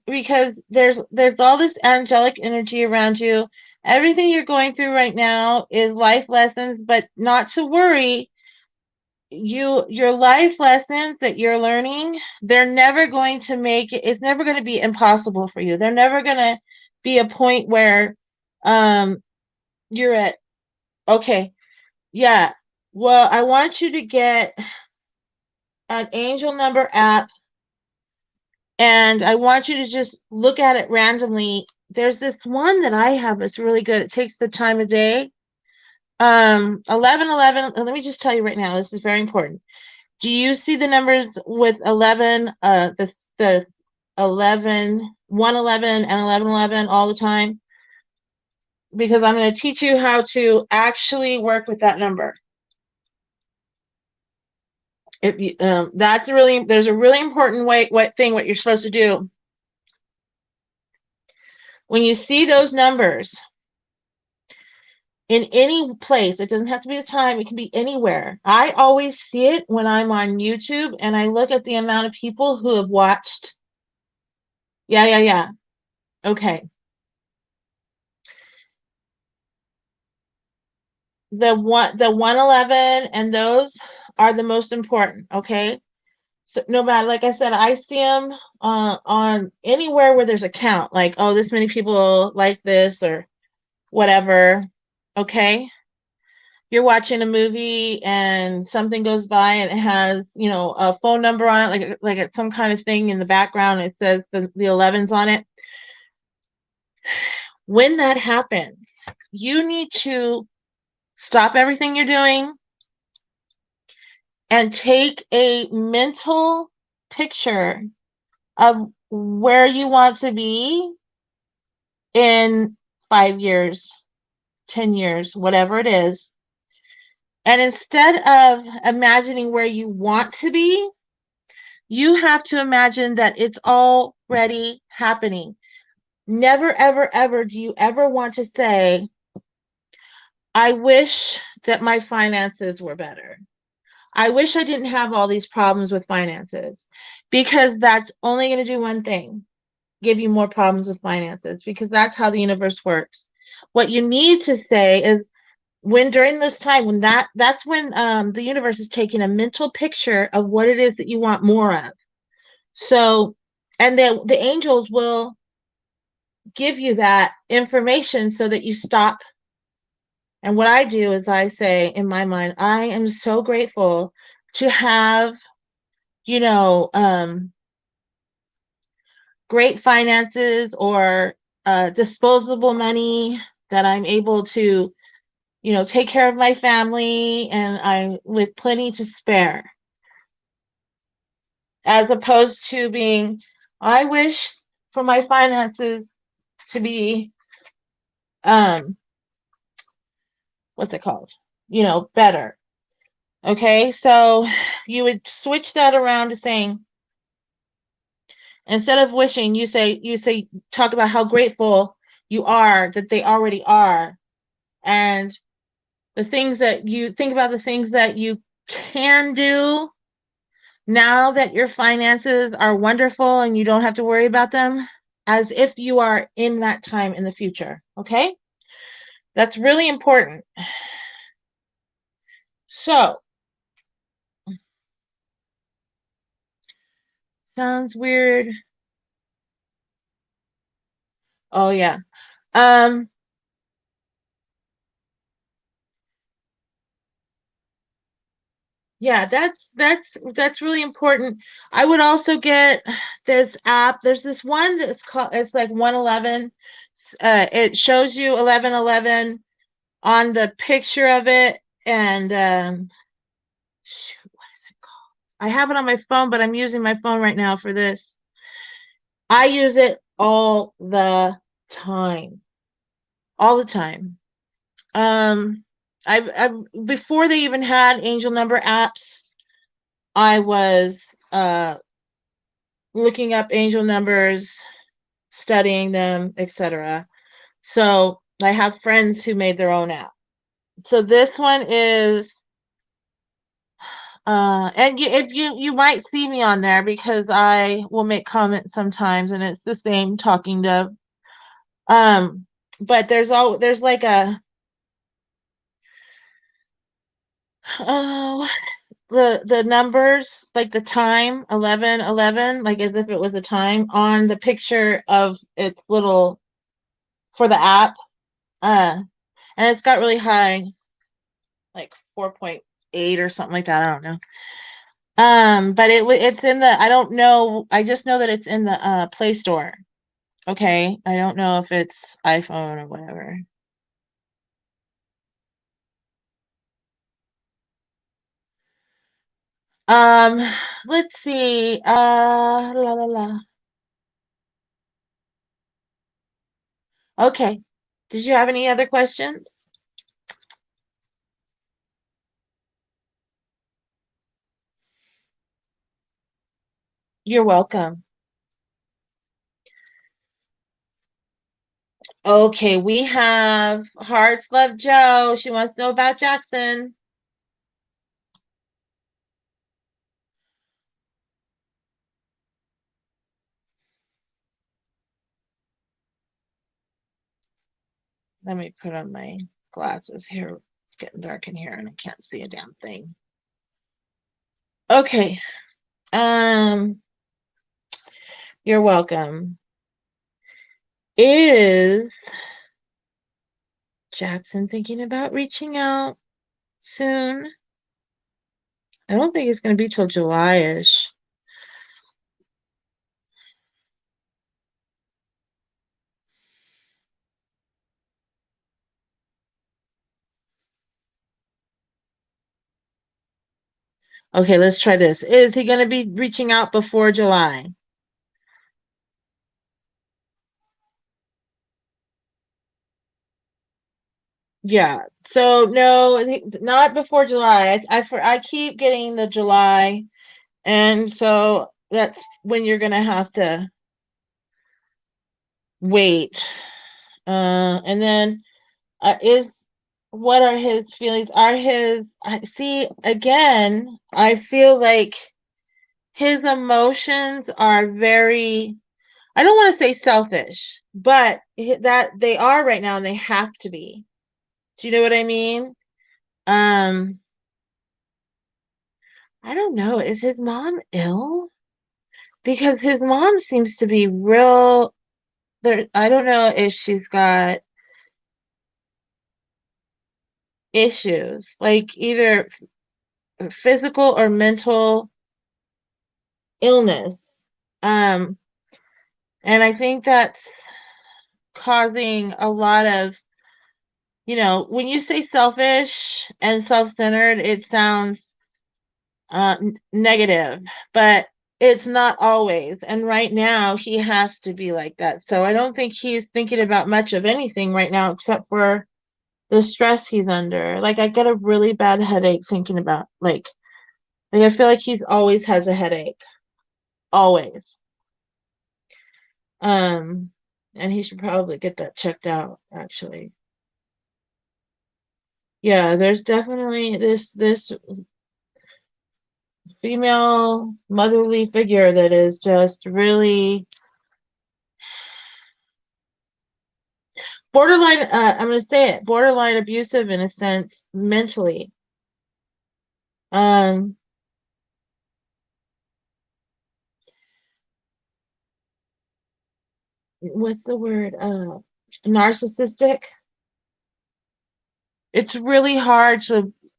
Because there's all this angelic energy around you. Everything you're going through right now is life lessons, but not to worry. Your life lessons that you're learning, they're never going to make it, it's never going to be impossible for you. They're never going to be a point where you're at, okay, yeah, well, I want you to get an angel number app, and I want you to just look at it randomly. There's this one that I have that's really good. It takes the time of day. 1111. Let me just tell you right now, this is very important. Do you see the numbers with 11, the 11, 111 and 1111 all the time? Because I'm going to teach you how to actually work with that number. If you, there's a really important what you're supposed to do. When you see those numbers in any place, it doesn't have to be the time, it can be anywhere. I always see it when I'm on YouTube and I look at the amount of people who have watched. Yeah. Okay. The 111 and those are the most important, okay? So no matter, like I said, I see them on anywhere where there's a count, like, oh, this many people like this or whatever, okay? You're watching a movie and something goes by and it has, a phone number on it, like it's some kind of thing in the background. It says the 11s on it. When that happens, you need to stop everything you're doing and take a mental picture of where you want to be in 5 years, 10 years, whatever it is. And instead of imagining where you want to be, you have to imagine that it's already happening. Never, ever, ever do you ever want to say, I wish that my finances were better. I wish I didn't have all these problems with finances, because that's only going to do one thing, give you more problems with finances, because that's how the universe works. What you need to say is, when during this time, when that's when the universe is taking a mental picture of what it is that you want more of. So, and the angels will give you that information so that you stop. And what I do is I say in my mind, I am so grateful to have, great finances or disposable money that I'm able to, take care of my family, and I'm with plenty to spare. As opposed to being, I wish for my finances to be, what's it called? Better. Okay, so you would switch that around to saying, instead of wishing, you say, talk about how grateful you are that they already are. And the things that you think about, the things that you can do now that your finances are wonderful and you don't have to worry about them, as if you are in that time in the future. Okay. That's really important. So, sounds weird. Oh yeah. Um, yeah, that's really important. I would also get there's this one that's called, it's like 111. It shows you 1111 on the picture of it, and shoot, what is it called? I have it on my phone, but I'm using my phone right now for this. I use it all the time. All the time. Um, I before they even had angel number apps, I was looking up angel numbers, studying them, etc. So I have friends who made their own app. So this one is and if you might see me on there because I will make comments sometimes, and it's the same talking to but there's like a oh, the numbers, like the time 1111, like as if it was a time on the picture of its little for the app, and it's got really high, like 4.8 or something like that. I don't know. But it's in the, I don't know, I just know that it's in the Play Store. Okay, I don't know if it's iPhone or whatever. Um, let's see. La la la. Okay. Did you have any other questions? You're welcome. Okay, we have Hearts Love Joe. She wants to know about Jackson. Let me put on my glasses here. It's getting dark in here and I can't see a damn thing. Okay. Um, you're welcome. Is Jackson thinking about reaching out soon? I don't think it's going to be till July-ish. Okay, let's try this. Is he going to be reaching out before July? Yeah. So no, not before July. I keep getting the July, and so that's when you're gonna have to wait. And then is what are his feelings? Are his I see again? I feel like his emotions are very. I don't want to say selfish, but that they are right now, and they have to be. Do you know what I mean? Um, I don't know. Is his mom ill? Because his mom seems to be real there. I don't know if she's got issues, like either physical or mental illness. Um, and I think that's causing a lot of, when you say selfish and self-centered, it sounds negative, but it's not always. And right now, he has to be like that. So I don't think he's thinking about much of anything right now except for the stress he's under. Like, I get a really bad headache thinking about, I feel like he's always has a headache. Always. Um, and he should probably get that checked out, actually. Yeah, there's definitely this female motherly figure that is just really Borderline, I'm going to say it, borderline abusive in a sense, mentally. Um, what's the word? Narcissistic. It's really hard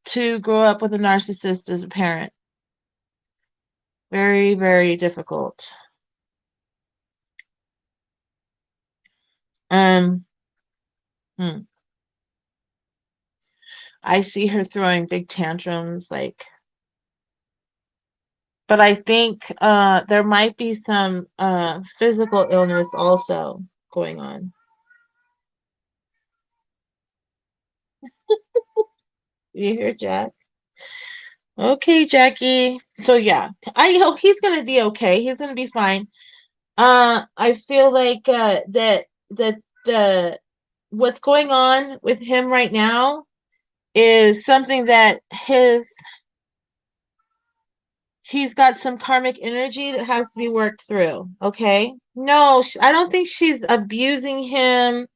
to grow up with a narcissist as a parent. Very, very difficult. Um, hmm. I see her throwing big tantrums, like, but I think there might be some physical illness also going on. You hear, Jack? Okay, Jackie. So yeah, I hope he's gonna be okay. He's gonna be fine. I feel like that the what's going on with him right now is something that he's got some karmic energy that has to be worked through. Okay. No, I don't think she's abusing him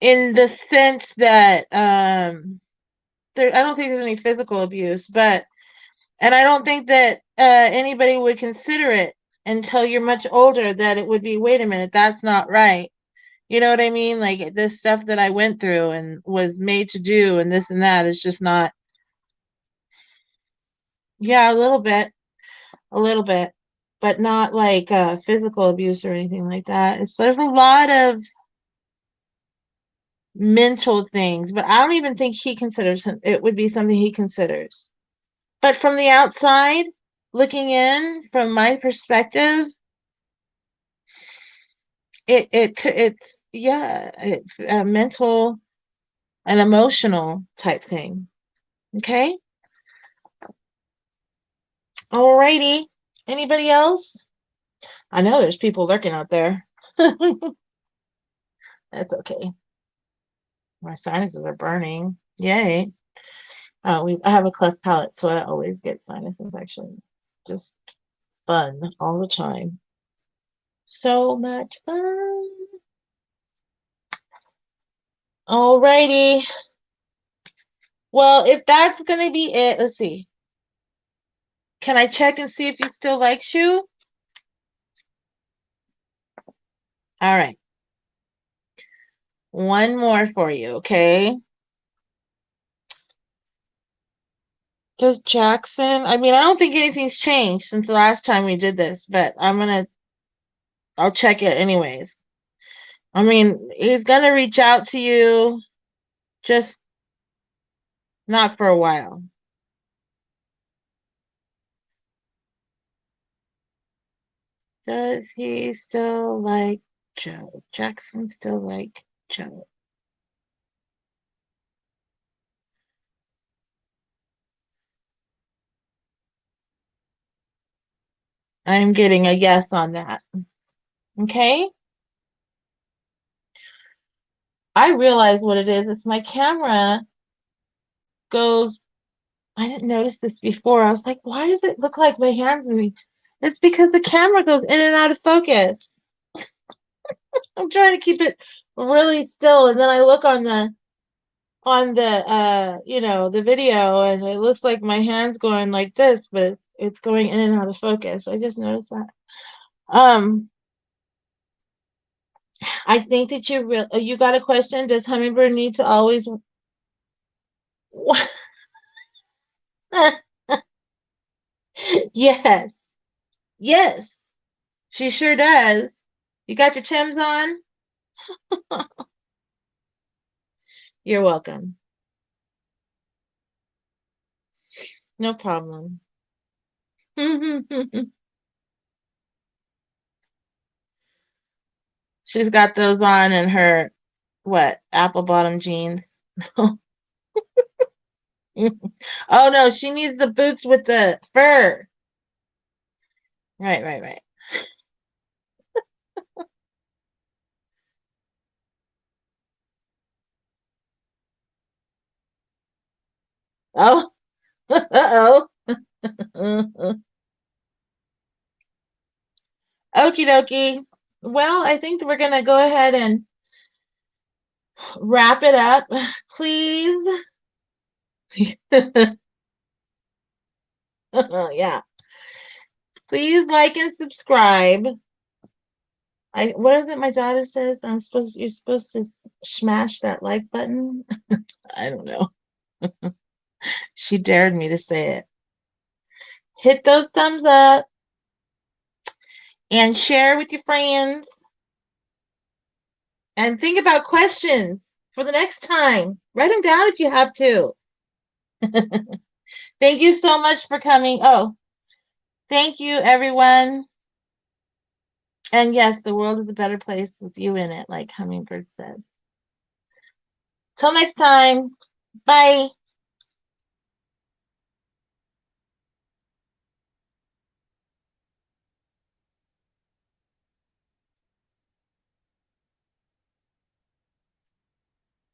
in the sense that I don't think there's any physical abuse, but and I don't think that anybody would consider it until you're much older that it would be, wait a minute, that's not right. You know what I mean? Like this stuff that I went through and was made to do and this and that is just not. Yeah, a little bit, but not like physical abuse or anything like that. There's a lot of mental things, but I don't even think he considers it would be something he considers. But from the outside, looking in, from my perspective, it's yeah, it's a mental and emotional type thing. Okay. Alrighty. Anybody else? I know there's people lurking out there. That's okay. My sinuses are burning. Yay. I have a cleft palate, so I always get sinus infections. Just fun all the time. So much fun. Alrighty. Well, if that's gonna be it, let's see. Can I check and see if he still likes you? All right. One more for you, okay? Does Jackson, I mean, I don't think anything's changed since the last time we did this, but I'll check it anyways. I mean, he's gonna reach out to you, just not for a while. Does he still like Joe? Jackson still like Joe? I'm getting a yes on that. Okay. I realize what it is. It's my camera goes. I didn't notice this before. I was like, why does it look like my hand's moving? It's because the camera goes in and out of focus. I'm trying to keep it really still, and then I look on the the video, and it looks like my hand's going like this, but it's going in and out of focus. I just noticed that. Um, I think that you got a question. Does hummingbird need to always? Yes, yes, she sure does. You got your Timbs on? You're welcome. No problem. She's got those on in her what, apple bottom jeans. Oh no, she needs the boots with the fur. Right, right, right. Oh, uh-oh. Okie dokie. Well, I think we're gonna go ahead and wrap it up, please. Yeah. Please like and subscribe. What is it my daughter says? You're supposed to smash that like button. I don't know. She dared me to say it. Hit those thumbs up and share with your friends. And think about questions for the next time. Write them down if you have to. Thank you so much for coming. Oh, thank you, everyone. And yes, the world is a better place with you in it, like Hummingbird said. Till next time. Bye.